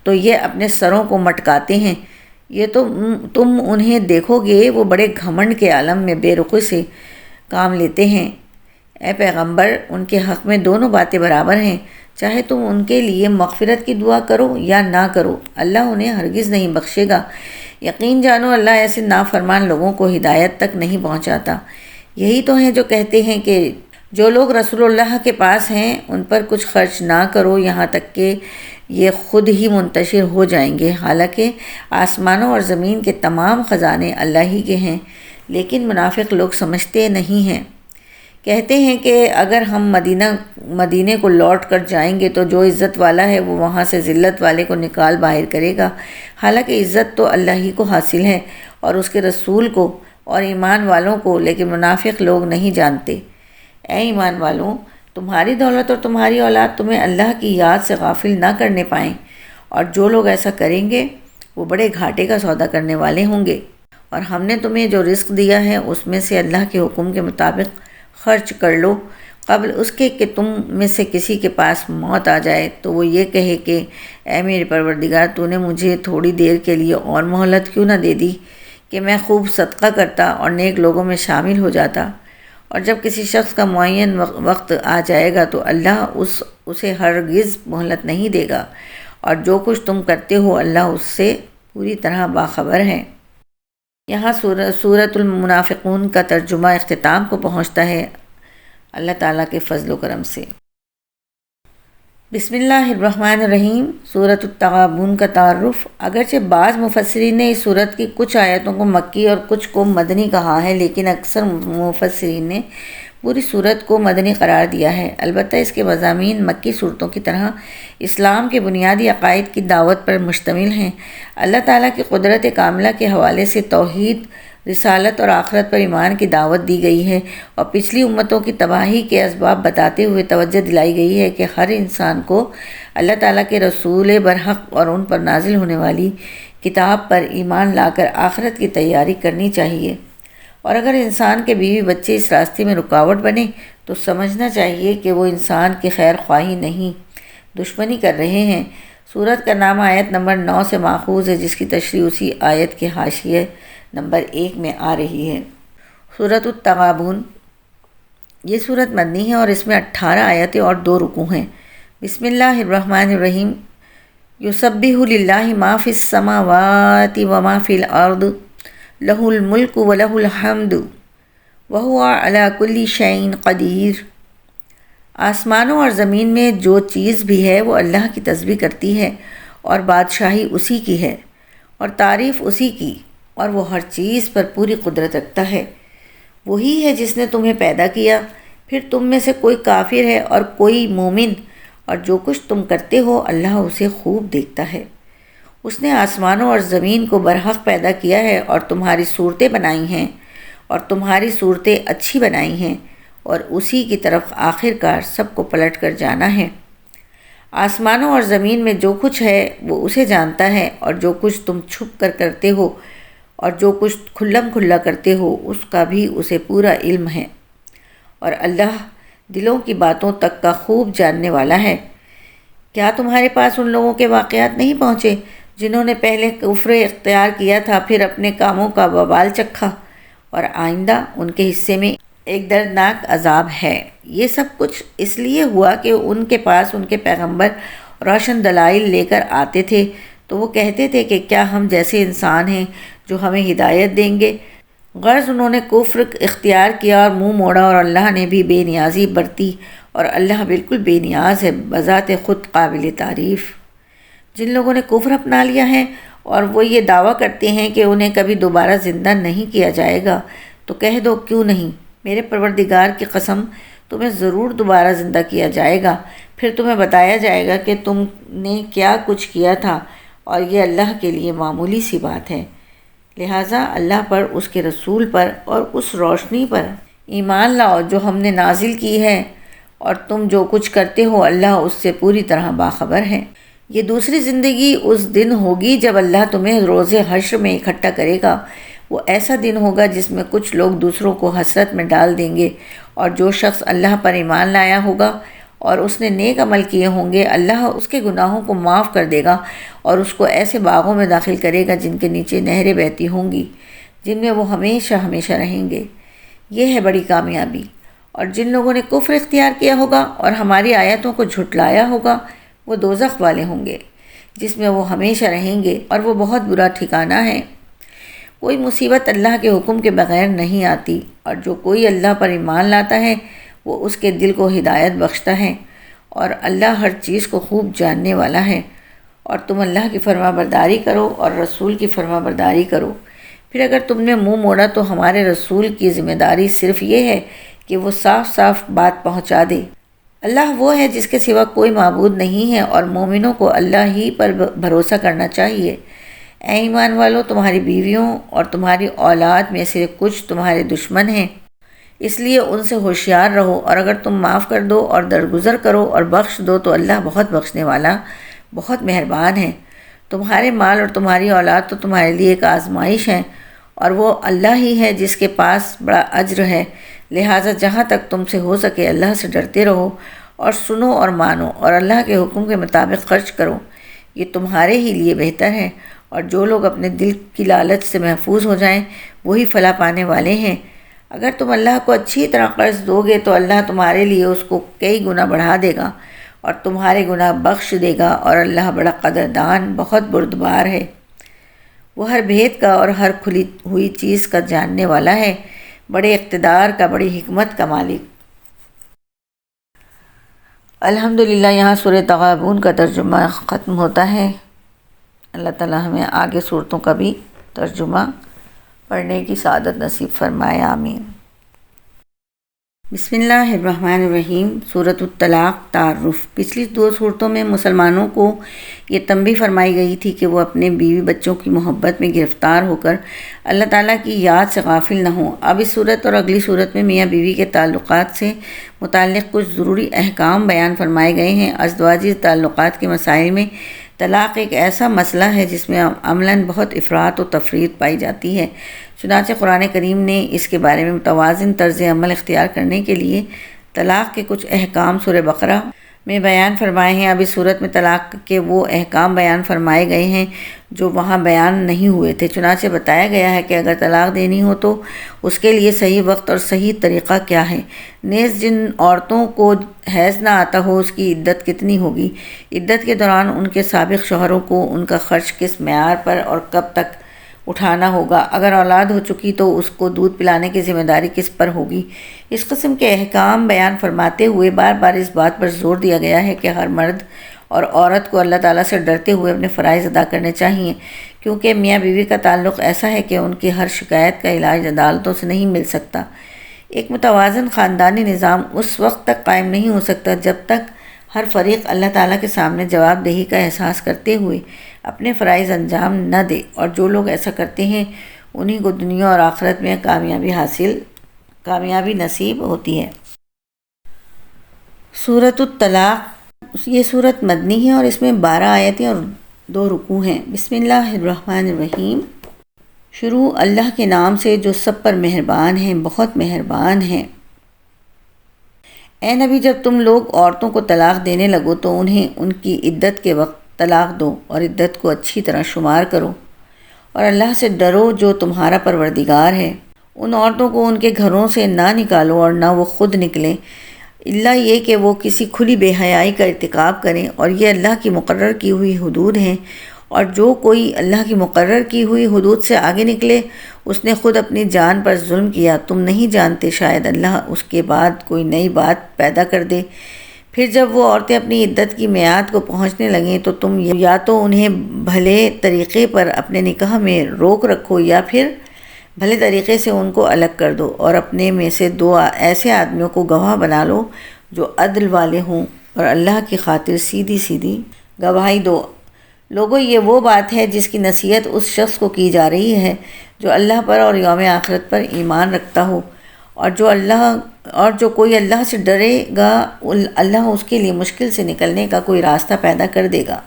تو یہ اپنے سروں کو مٹکاتے ہیں۔ یہ تو تم انہیں دیکھو گے وہ بڑے گھمنڈ کے عالم میں بے رخی سے کام لیتے ہیں۔ اے پیغمبر، ان کے حق میں دونوں باتیں برابر ہیں، چاہے تم ان کے لیے مغفرت کی دعا کرو یا نہ کرو، اللہ انہیں ہرگز نہیں بخشے گا۔ یقین جانو اللہ ایسے نافرمان لوگوں کو ہدایت تک نہیں پہنچاتا۔ یہی تو ہیں جو کہتے ہیں کہ جو لوگ رسول اللہ کے پاس ہیں ان پر کچھ خرچ نہ کرو یہاں تک کہ یہ خود ہی منتشر ہو جائیں گے، حالانکہ آسمانوں اور زمین کے تمام خزانے اللہ ہی کے ہیں، لیکن منافق لوگ سمجھتے نہیں ہیں۔ کہتے ہیں کہ اگر ہم مدینے کو لوٹ کر جائیں گے تو جو عزت والا ہے وہ وہاں سے ذلت والے کو نکال باہر کرے گا، حالانکہ عزت تو اللہ ہی کو حاصل ہے اور اس کے رسول کو اور ایمان والوں کو، لیکن منافق لوگ نہیں جانتے۔ اے ایمان والوں، تمہاری دولت اور تمہاری اولاد تمہیں اللہ کی یاد سے غافل نہ کرنے پائیں، اور جو لوگ ایسا کریں گے وہ بڑے گھاٹے کا سودا کرنے والے ہوں گے۔ اور ہم نے تمہیں جو رزق دیا ہے اس میں سے اللہ کے حکم کے مطابق خرچ کر لو، قبل اس کے کہ تم میں سے کسی کے پاس موت آ جائے تو وہ یہ کہے کہ اے میرے پروردگار، تو نے مجھے تھوڑی دیر کے لیے اور مہلت کیوں نہ دے دی کہ میں خوب صدقہ کرتا اور نیک لوگوں میں شامل ہو جاتا۔ اور جب کسی شخص کا معین وقت آ جائے گا تو اللہ اسے ہرگز مہلت نہیں دے گا، اور جو کچھ تم کرتے ہو اللہ اس سے پوری طرح باخبر ہے۔ یہاں سورۃ المنافقون کا ترجمہ اختتام کو پہنچتا ہے اللہ تعالیٰ کے فضل و کرم سے۔ بسم اللہ الرحمن الرحیم۔ سورۃ التغابن کا تعارف۔ اگرچہ بعض مفسرین نے اس سورت کی کچھ آیتوں کو مکی اور کچھ کو مدنی کہا ہے، لیکن اکثر مفسرین نے پوری سورت کو مدنی قرار دیا ہے۔ البتہ اس کے مضامین مکی صورتوں کی طرح اسلام کے بنیادی عقائد کی دعوت پر مشتمل ہیں۔ اللہ تعالیٰ کی قدرت کاملہ کے حوالے سے توحید، رسالت اور آخرت پر ایمان کی دعوت دی گئی ہے، اور پچھلی امتوں کی تباہی کے اسباب بتاتے ہوئے توجہ دلائی گئی ہے کہ ہر انسان کو اللہ تعالیٰ کے رسول برحق اور ان پر نازل ہونے والی کتاب پر ایمان لا کر آخرت کی تیاری کرنی چاہیے۔ اور اگر انسان کے بیوی بچے اس راستے میں رکاوٹ بنے تو سمجھنا چاہیے کہ وہ انسان کی خیر خواہی نہیں، دشمنی کر رہے ہیں۔ سورت کا نام آیت نمبر 9 سے ماخوذ ہے، جس کی تشریح اسی آیت کے حاشیے نمبر 1 میں آ رہی ہے۔ سورۃ التغابن، یہ سورت مدنی ہے اور اس میں 18 آیتیں اور 2 رکوع ہیں۔ بسم اللہ الرحمن الرحیم۔ یسبح للہ ما فی السماوات وما فی الارض لہ الملک ولہ الحمد وہو علی کل شیء قدیر۔ آسمانوں اور زمین میں جو چیز بھی ہے وہ اللہ کی تسبیح کرتی ہے، اور بادشاہی اسی کی ہے اور تعریف اسی کی، اور وہ ہر چیز پر پوری قدرت رکھتا ہے۔ وہی ہے جس نے تمہیں پیدا کیا، پھر تم میں سے کوئی کافر ہے اور کوئی مومن، اور جو کچھ تم کرتے ہو اللہ اسے خوب دیکھتا ہے۔ اس نے آسمانوں اور زمین کو برحق پیدا کیا ہے اور تمہاری صورتیں بنائی ہیں، اور تمہاری صورتیں اچھی بنائی ہیں، اور اسی کی طرف آخر کار سب کو پلٹ کر جانا ہے۔ آسمانوں اور زمین میں جو کچھ ہے وہ اسے جانتا ہے، اور جو کچھ تم چھپ کر کرتے ہو اور جو کچھ کھلم کھلا کرتے ہو اس کا بھی اسے پورا علم ہے، اور اللہ دلوں کی باتوں تک کا خوب جاننے والا ہے۔ کیا تمہارے پاس ان لوگوں کے واقعات نہیں پہنچے جنہوں نے پہلے کفر اختیار کیا تھا، پھر اپنے کاموں کا وبال چکھا، اور آئندہ ان کے حصے میں ایک دردناک عذاب ہے؟ یہ سب کچھ اس لیے ہوا کہ ان کے پاس ان کے پیغمبر روشن دلائل لے کر آتے تھے، تو وہ کہتے تھے کہ کیا ہم جیسے انسان ہیں جو ہمیں ہدایت دیں گے؟ غرض انہوں نے کفر اختیار کیا اور منہ موڑا، اور اللہ نے بھی بے نیازی برتی، اور اللہ بالکل بے نیاز ہے، بذات خود قابل تعریف۔ جن لوگوں نے کفر اپنا لیا ہے اور وہ یہ دعویٰ کرتے ہیں کہ انہیں کبھی دوبارہ زندہ نہیں کیا جائے گا، تو کہہ دو کیوں نہیں، میرے پروردگار کی قسم تمہیں ضرور دوبارہ زندہ کیا جائے گا، پھر تمہیں بتایا جائے گا کہ تم نے کیا کچھ کیا تھا، اور یہ اللہ کے لیے معمولی سی بات ہے۔ لہٰذا اللہ پر، اس کے رسول پر اور اس روشنی پر ایمان لاؤ جو ہم نے نازل کی ہے، اور تم جو کچھ کرتے ہو اللہ اس سے پوری طرح باخبر ہے۔ یہ دوسری زندگی اس دن ہوگی جب اللہ تمہیں روز حشر میں اکٹھا کرے گا۔ وہ ایسا دن ہوگا جس میں کچھ لوگ دوسروں کو حسرت میں ڈال دیں گے، اور جو شخص اللہ پر ایمان لایا ہوگا اور اس نے نیک عمل کیے ہوں گے اللہ اس کے گناہوں کو معاف کر دے گا، اور اس کو ایسے باغوں میں داخل کرے گا جن کے نیچے نہریں بہتی ہوں گی، جن میں وہ ہمیشہ ہمیشہ رہیں گے۔ یہ ہے بڑی کامیابی۔ اور جن لوگوں نے کفر اختیار کیا ہوگا اور ہماری آیتوں کو جھٹلایا ہوگا وہ دوزخ والے ہوں گے، جس میں وہ ہمیشہ رہیں گے، اور وہ بہت برا ٹھکانہ ہے۔ کوئی مصیبت اللہ کے حکم کے بغیر نہیں آتی، اور جو کوئی اللہ پر ایمان لاتا ہے وہ اس کے دل کو ہدایت بخشتا ہے، اور اللہ ہر چیز کو خوب جاننے والا ہے۔ اور تم اللہ کی فرما برداری کرو اور رسول کی فرما برداری کرو۔ پھر اگر تم نے منہ موڑا تو ہمارے رسول کی ذمہ داری صرف یہ ہے کہ وہ صاف صاف بات پہنچا دے۔ اللہ وہ ہے جس کے سوا کوئی معبود نہیں ہے اور مومنوں کو اللہ ہی پر بھروسہ کرنا چاہیے۔ اے ایمان والو، تمہاری بیویوں اور تمہاری اولاد میں سے کچھ تمہارے دشمن ہیں، اس لیے ان سے ہوشیار رہو، اور اگر تم معاف کر دو اور درگزر کرو اور بخش دو تو اللہ بہت بخشنے والا، بہت مہربان ہے۔ تمہارے مال اور تمہاری اولاد تو تمہارے لیے ایک آزمائش ہے، اور وہ اللہ ہی ہے جس کے پاس بڑا اجر ہے، لہٰذا جہاں تک تم سے ہو سکے اللہ سے ڈرتے رہو اور سنو اور مانو، اور اللہ کے حکم کے مطابق خرچ کرو، یہ تمہارے ہی لیے بہتر ہے۔ اور جو لوگ اپنے دل کی لالچ سے محفوظ ہو جائیں وہی فلاح پانے والے ہیں۔ اگر تم اللہ کو اچھی طرح قرض دو گے تو اللہ تمہارے لیے اس کو کئی گنا بڑھا دے گا اور تمہارے گناہ بخش دے گا، اور اللہ بڑا قدردان، بہت بردبار ہے۔ وہ ہر بھید کا اور ہر کھلی ہوئی چیز کا جاننے والا ہے، بڑے اقتدار کا، بڑی حکمت کا مالک۔ الحمدللہ یہاں سورہ تغابن کا ترجمہ ختم ہوتا ہے۔ اللہ تعالی ہمیں آگے صورتوں کا بھی ترجمہ پڑھنے کی سعادت نصیب فرمائے، آمین۔ بسم اللہ الرحمن الرحیم۔ سورۃ الطلاق تعارف۔ پچھلی 2 صورتوں میں مسلمانوں کو یہ تنبیہ فرمائی گئی تھی کہ وہ اپنے بیوی بچوں کی محبت میں گرفتار ہو کر اللہ تعالیٰ کی یاد سے غافل نہ ہوں۔ اب اس صورت اور اگلی صورت میں میاں بیوی کے تعلقات سے متعلق کچھ ضروری احکام بیان فرمائے گئے ہیں۔ ازدواجی تعلقات کے مسائل میں طلاق ایک ایسا مسئلہ ہے جس میں عملاً بہت افراط و تفریط پائی جاتی ہے، چنانچہ قرآن کریم نے اس کے بارے میں متوازن طرز عمل اختیار کرنے کے لیے طلاق کے کچھ احکام سورہ بقرہ میں بیان فرمائے ہیں۔ اب اس صورت میں طلاق کے وہ احکام بیان فرمائے گئے ہیں جو وہاں بیان نہیں ہوئے تھے۔ چنانچہ بتایا گیا ہے کہ اگر طلاق دینی ہو تو اس کے لیے صحیح وقت اور صحیح طریقہ کیا ہے، نیز جن عورتوں کو حیض نہ آتا ہو اس کی عدت کتنی ہوگی، عدت کے دوران ان کے سابق شوہروں کو ان کا خرچ کس معیار پر اور کب تک اٹھانا ہوگا، اگر اولاد ہو چکی تو اس کو دودھ پلانے کی ذمہ داری کس پر ہوگی۔ اس قسم کے احکام بیان فرماتے ہوئے بار بار اس بات پر زور دیا گیا ہے کہ ہر مرد اور عورت کو اللہ تعالیٰ سے ڈرتے ہوئے اپنے فرائض ادا کرنے چاہیے، کیونکہ میاں بیوی کا تعلق ایسا ہے کہ ان کی ہر شکایت کا علاج عدالتوں سے نہیں مل سکتا۔ ایک متوازن خاندانی نظام اس وقت تک قائم نہیں ہو سکتا جب تک ہر فریق اللہ تعالیٰ کے سامنے جواب دہی کا احساس کرتے ہوئے اپنے فرائض انجام نہ دے، اور جو لوگ ایسا کرتے ہیں انہیں کو دنیا اور آخرت میں کامیابی نصیب ہوتی ہے۔ سورۃ الطلاق، یہ سورت مدنی ہے اور اس میں 12 آیتیں اور 2 رکوع ہیں۔ بسم اللہ الرحمن الرحیم۔ شروع اللہ کے نام سے جو سب پر مہربان ہیں، بہت مہربان ہیں۔ اے نبی، جب تم لوگ عورتوں کو طلاق دینے لگو تو انہیں ان کی عدت کے وقت طلاق دو اور عدت کو اچھی طرح شمار کرو، اور اللہ سے ڈرو جو تمہارا پروردگار ہے۔ ان عورتوں کو ان کے گھروں سے نہ نکالو اور نہ وہ خود نکلیں، الا یہ کہ وہ کسی کھلی بے حیائی کا ارتکاب کریں، اور یہ اللہ کی مقرر کی ہوئی حدود ہیں، اور جو کوئی اللہ کی مقرر کی ہوئی حدود سے آگے نکلے اس نے خود اپنی جان پر ظلم کیا۔ تم نہیں جانتے شاید اللہ اس کے بعد کوئی نئی بات پیدا کر دے۔ پھر جب وہ عورتیں اپنی عدت کی میعاد کو پہنچنے لگیں تو تم یا تو انہیں بھلے طریقے پر اپنے نکاح میں روک رکھو یا پھر بھلے طریقے سے ان کو الگ کر دو، اور اپنے میں سے 2 ایسے آدمیوں کو گواہ بنا لو جو عدل والے ہوں، اور اللہ کی خاطر سیدھی گواہی دو۔ لوگوں، یہ وہ بات ہے جس کی نصیحت اس شخص کو کی جا رہی ہے جو اللہ پر اور یوم آخرت پر ایمان رکھتا ہو، اور جو کوئی اللہ سے ڈرے گا اللہ اس کے لیے مشکل سے نکلنے کا کوئی راستہ پیدا کر دے گا،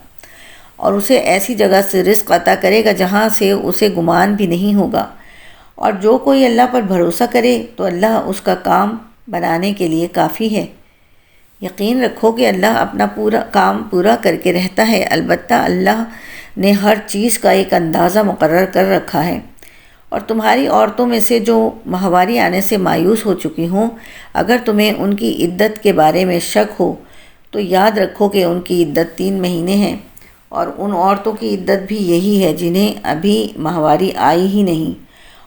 اور اسے ایسی جگہ سے رزق عطا کرے گا جہاں سے اسے گمان بھی نہیں ہوگا، اور جو کوئی اللہ پر بھروسہ کرے تو اللہ اس کا کام بنانے کے لیے کافی ہے۔ یقین رکھو کہ اللہ اپنا کام پورا کر کے رہتا ہے، البتہ اللہ نے ہر چیز کا ایک اندازہ مقرر کر رکھا ہے۔ اور تمہاری عورتوں میں سے جو ماہواری آنے سے مایوس ہو چکی ہوں، اگر تمہیں ان کی عدت کے بارے میں شک ہو تو یاد رکھو کہ ان کی عدت 3 مہینے ہے، اور ان عورتوں کی عدت بھی یہی ہے جنہیں ابھی ماہواری آئی ہی نہیں،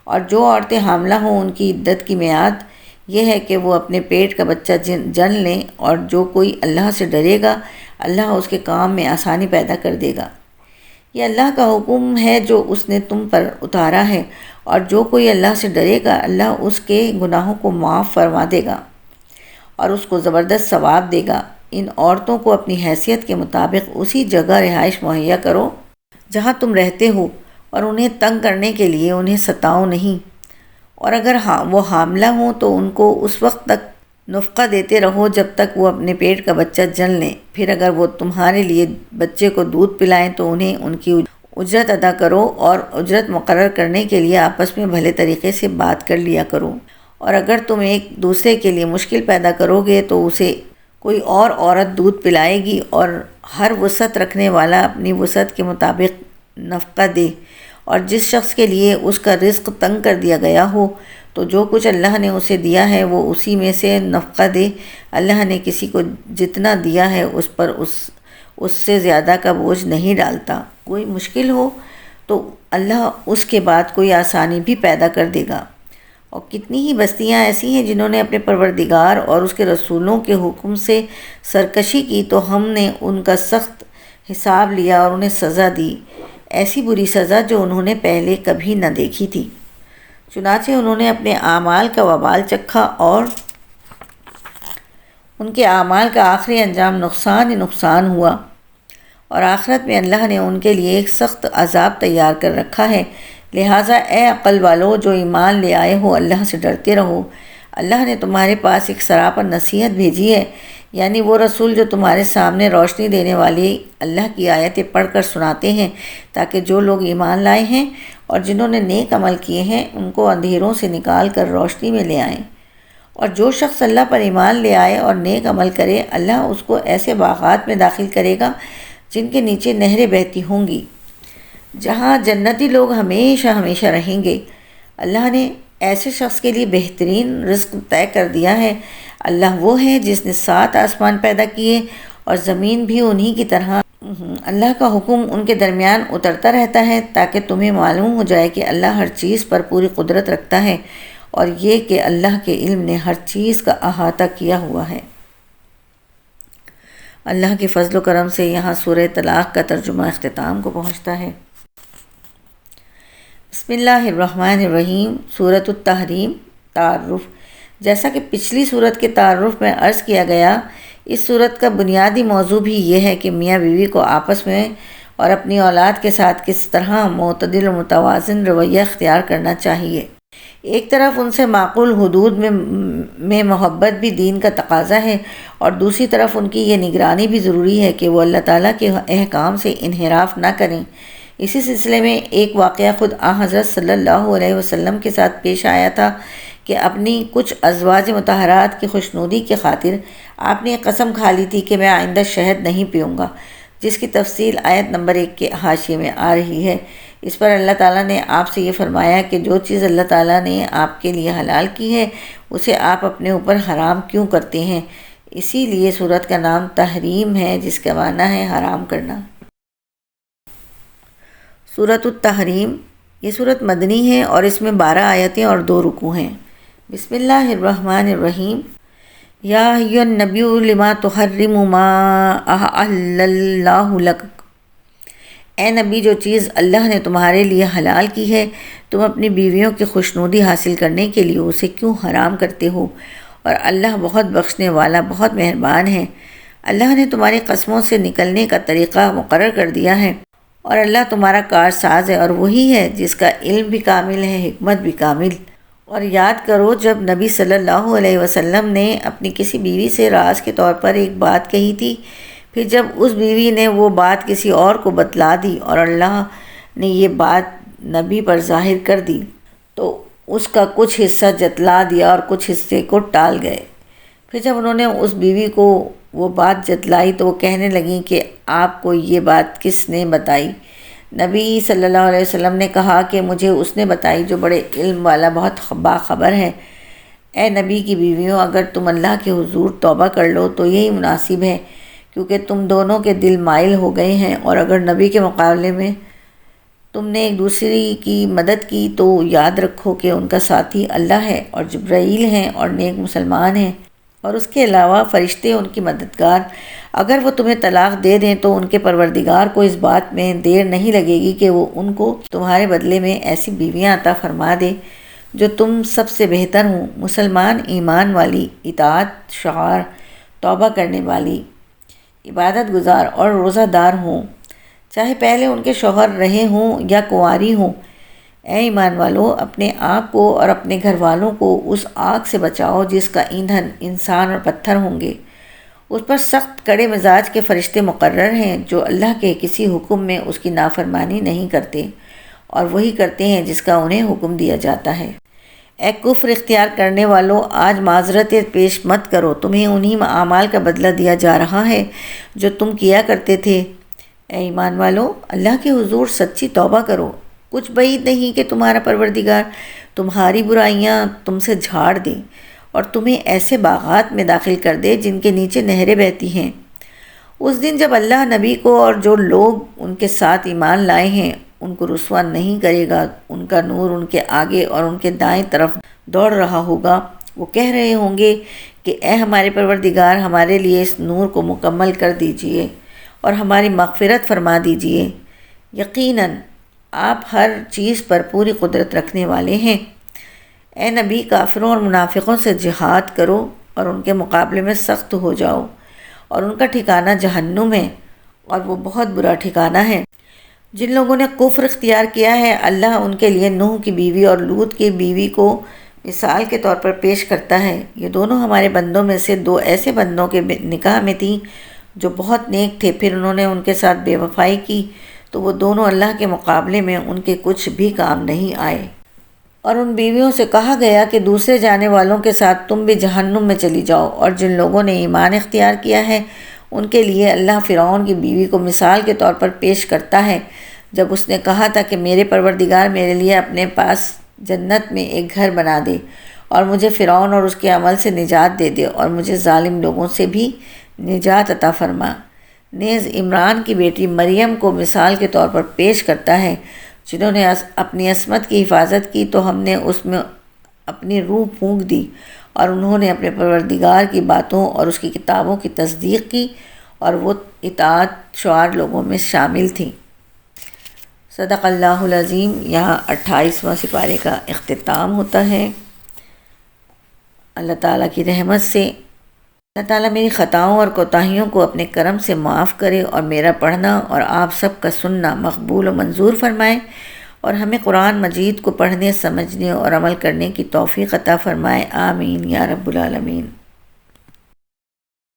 اور جو عورتیں حاملہ ہوں ان کی عدت کی میعاد یہ ہے کہ وہ اپنے پیٹ کا بچہ جن لیں، اور جو کوئی اللہ سے ڈرے گا اللہ اس کے کام میں آسانی پیدا کر دے گا۔ یہ اللہ کا حکم ہے جو اس نے تم پر اتارا ہے، اور جو کوئی اللہ سے ڈرے گا اللہ اس کے گناہوں کو معاف فرما دے گا اور اس کو زبردست ثواب دے گا۔ ان عورتوں کو اپنی حیثیت کے مطابق اسی جگہ رہائش مہیا کرو جہاں تم رہتے ہو، اور انہیں تنگ کرنے کے لیے انہیں ستاؤ نہیں، اور اگر وہ حاملہ ہوں تو ان کو اس وقت تک نفقہ دیتے رہو جب تک وہ اپنے پیٹ کا بچہ جن لیں، پھر اگر وہ تمہارے لیے بچے کو دودھ پلائیں تو انہیں ان کی اجرت ادا کرو، اور اجرت مقرر کرنے کے لیے آپس میں بھلے طریقے سے بات کر لیا کرو، اور اگر تم ایک دوسرے کے لیے مشکل پیدا کرو گے تو اسے کوئی اور عورت دودھ پلائے گی، اور ہر وسعت رکھنے والا اپنی وسعت کے مطابق نفقہ دے، اور جس شخص کے لیے اس کا رزق تنگ کر دیا گیا ہو تو جو کچھ اللہ نے اسے دیا ہے وہ اسی میں سے نفقہ دے۔ اللہ نے کسی کو جتنا دیا ہے اس پر اس سے زیادہ کا بوجھ نہیں ڈالتا۔ کوئی مشکل ہو تو اللہ اس کے بعد کوئی آسانی بھی پیدا کر دے گا۔ اور کتنی ہی بستیاں ایسی ہیں جنہوں نے اپنے پروردگار اور اس کے رسولوں کے حکم سے سرکشی کی تو ہم نے ان کا سخت حساب لیا اور انہیں سزا دی، ایسی بری سزا جو انہوں نے پہلے کبھی نہ دیکھی تھی۔ چنانچہ انہوں نے اپنے اعمال کا وبال چکھا اور ان کے اعمال کا آخری انجام نقصان ہی نقصان ہوا، اور آخرت میں اللہ نے ان کے لیے ایک سخت عذاب تیار کر رکھا ہے۔ لہٰذا اے عقل والو جو ایمان لے آئے ہو اللہ سے ڈرتے رہو۔ اللہ نے تمہارے پاس ایک سراپر نصیحت بھیجی ہے، یعنی وہ رسول جو تمہارے سامنے روشنی دینے والی اللہ کی آیتیں پڑھ کر سناتے ہیں، تاکہ جو لوگ ایمان لائے ہیں اور جنہوں نے نیک عمل کیے ہیں ان کو اندھیروں سے نکال کر روشنی میں لے آئیں۔ اور جو شخص اللہ پر ایمان لے آئے اور نیک عمل کرے اللہ اس کو ایسے باغات میں داخل کرے گا جن کے نیچے نہریں بہتی ہوں گی، جہاں جنتی لوگ ہمیشہ ہمیشہ رہیں گے۔ اللہ نے ایسے شخص کے لیے بہترین رزق طے کر دیا ہے۔ اللہ وہ ہے جس نے 7 آسمان پیدا کیے اور زمین بھی انہی کی طرح۔ اللہ کا حکم ان کے درمیان اترتا رہتا ہے تاکہ تمہیں معلوم ہو جائے کہ اللہ ہر چیز پر پوری قدرت رکھتا ہے، اور یہ کہ اللہ کے علم نے ہر چیز کا احاطہ کیا ہوا ہے۔ اللہ کے فضل و کرم سے یہاں سورہ طلاق کا ترجمہ اختتام کو پہنچتا ہے۔ بسم اللہ الرحمن الرحیم۔ سورۃ التحریم۔ تعارف۔ جیسا کہ پچھلی سورت کے تعارف میں عرض کیا گیا، اس سورت کا بنیادی موضوع بھی یہ ہے کہ میاں بیوی کو آپس میں اور اپنی اولاد کے ساتھ کس طرح معتدل و متوازن رویہ اختیار کرنا چاہیے۔ ایک طرف ان سے معقول حدود میں محبت بھی دین کا تقاضا ہے، اور دوسری طرف ان کی یہ نگرانی بھی ضروری ہے کہ وہ اللہ تعالیٰ کے احکام سے انحراف نہ کریں۔ اسی سلسلے میں ایک واقعہ خود حضرت صلی اللہ علیہ وسلم کے ساتھ پیش آیا تھا کہ اپنی کچھ ازواج مطہرات کی خوشنودی کی خاطر آپ نے قسم کھا لی تھی کہ میں آئندہ شہد نہیں پیوں گا، جس کی تفصیل آیت نمبر 1 کے حاشیے میں آ رہی ہے۔ اس پر اللہ تعالیٰ نے آپ سے یہ فرمایا کہ جو چیز اللہ تعالیٰ نے آپ کے لیے حلال کی ہے اسے آپ اپنے اوپر حرام کیوں کرتے ہیں؟ اسی لیے سورت کا نام تحریم ہے، جس کا معنی ہے حرام کرنا۔ سورۃ التحریم۔ یہ سورت مدنی ہے اور اس میں 12 آیتیں اور 2 رکوع ہیں۔ بسم اللہ الرحمن الرحیم۔ یا ایھا النبی لما تحرم ما احل اللہ لک۔ اے نبی، جو چیز اللہ نے تمہارے لیے حلال کی ہے تم اپنی بیویوں کی خوشنودی حاصل کرنے کے لیے اسے کیوں حرام کرتے ہو؟ اور اللہ بہت بخشنے والا بہت مہربان ہے۔ اللہ نے تمہاری قسموں سے نکلنے کا طریقہ مقرر کر دیا ہے، اور اللہ تمہارا کارساز ہے، اور وہی ہے جس کا علم بھی کامل ہے، حکمت بھی کامل۔ اور یاد کرو جب نبی صلی اللہ علیہ وسلم نے اپنی کسی بیوی سے راز کے طور پر ایک بات کہی تھی، پھر جب اس بیوی نے وہ بات کسی اور کو بتلا دی اور اللہ نے یہ بات نبی پر ظاہر کر دی تو اس کا کچھ حصہ جتلا دیا اور کچھ حصے کو ٹال گئے۔ پھر جب انہوں نے اس بیوی کو وہ بات جتلائی تو وہ کہنے لگیں کہ آپ کو یہ بات کس نے بتائی؟ نبی صلی اللہ علیہ وسلم نے کہا کہ مجھے اس نے بتائی جو بڑے علم والا بہت باخبر ہے۔ اے نبی کی بیویوں، اگر تم اللہ کے حضور توبہ کر لو تو یہی مناسب ہے، کیونکہ تم دونوں کے دل مائل ہو گئے ہیں، اور اگر نبی کے مقابلے میں تم نے ایک دوسری کی مدد کی تو یاد رکھو کہ ان کا ساتھی اللہ ہے اور جبرائیل ہیں اور نیک مسلمان ہیں، اور اس کے علاوہ فرشتے ان کی مددگار۔ اگر وہ تمہیں طلاق دے دیں تو ان کے پروردگار کو اس بات میں دیر نہیں لگے گی کہ وہ ان کو تمہارے بدلے میں ایسی بیویاں عطا فرما دے جو تم سب سے بہتر ہوں، مسلمان، ایمان والی، اطاعت شعار، توبہ کرنے والی، عبادت گزار اور روزہ دار ہوں، چاہے پہلے ان کے شوہر رہے ہوں یا کنواری ہوں۔ اے ایمان والو، اپنے آپ کو اور اپنے گھر والوں کو اس آگ سے بچاؤ جس کا ایندھن انسان اور پتھر ہوں گے۔ اس پر سخت کڑے مزاج کے فرشتے مقرر ہیں جو اللہ کے کسی حکم میں اس کی نافرمانی نہیں کرتے اور وہی کرتے ہیں جس کا انہیں حکم دیا جاتا ہے۔ اے کفر اختیار کرنے والو، آج معذرت پیش مت کرو، تمہیں انہی اعمال کا بدلہ دیا جا رہا ہے جو تم کیا کرتے تھے۔ اے ایمان والو، اللہ کے حضور سچی توبہ کرو، کچھ بعید نہیں کہ تمہارا پروردگار تمہاری برائیاں تم سے جھاڑ دے اور تمہیں ایسے باغات میں داخل کر دے جن کے نیچے نہریں بہتی ہیں۔ اس دن جب اللہ نبی کو اور جو لوگ ان کے ساتھ ایمان لائے ہیں ان کو رسوا نہیں کرے گا، ان کا نور ان کے آگے اور ان کے دائیں طرف دوڑ رہا ہوگا۔ وہ کہہ رہے ہوں گے کہ اے ہمارے پروردگار، ہمارے لیے اس نور کو مکمل کر دیجئے اور ہماری مغفرت فرما دیجئے، یقیناً آپ ہر چیز پر پوری قدرت رکھنے والے ہیں۔ اے نبی، کافروں اور منافقوں سے جہاد کرو اور ان کے مقابلے میں سخت ہو جاؤ، اور ان کا ٹھکانہ جہنم ہے اور وہ بہت برا ٹھکانہ ہے۔ جن لوگوں نے کفر اختیار کیا ہے، اللہ ان کے لیے نوح کی بیوی اور لوط کی بیوی کو مثال کے طور پر پیش کرتا ہے۔ یہ دونوں ہمارے بندوں میں سے دو ایسے بندوں کے نکاح میں تھیں جو بہت نیک تھے، پھر انہوں نے ان کے ساتھ بے وفائی کی تو وہ دونوں اللہ کے مقابلے میں ان کے کچھ بھی کام نہیں آئے۔ اور ان بیویوں سے کہا گیا کہ دوسرے جانے والوں کے ساتھ تم بھی جہنم میں چلی جاؤ۔ اور جن لوگوں نے ایمان اختیار کیا ہے ان کے لیے اللہ فرعون کی بیوی کو مثال کے طور پر پیش کرتا ہے، جب اس نے کہا تھا کہ میرے پروردگار میرے لیے اپنے پاس جنت میں ایک گھر بنا دے اور مجھے فرعون اور اس کے عمل سے نجات دے دے اور مجھے ظالم لوگوں سے بھی نجات عطا فرما۔ نیز عمران کی بیٹی مریم کو مثال کے طور پر پیش کرتا ہے، جنہوں نے اپنی عصمت کی حفاظت کی تو ہم نے اس میں اپنی روح پھونک دی، اور انہوں نے اپنے پروردگار کی باتوں اور اس کی کتابوں کی تصدیق کی اور وہ اطاعت شعار لوگوں میں شامل تھیں۔ صدق اللہ العظیم۔ یہاں 28واں سپارے کا اختتام ہوتا ہے۔ اللہ تعالیٰ کی رحمت سے اللہ تعالیٰ میری خطاؤں اور کوتاہیوں کو اپنے کرم سے معاف کرے اور میرا پڑھنا اور آپ سب کا سننا مقبول و منظور فرمائے، اور ہمیں قرآن مجید کو پڑھنے، سمجھنے اور عمل کرنے کی توفیق عطا فرمائے۔ آمین یا رب العالمین۔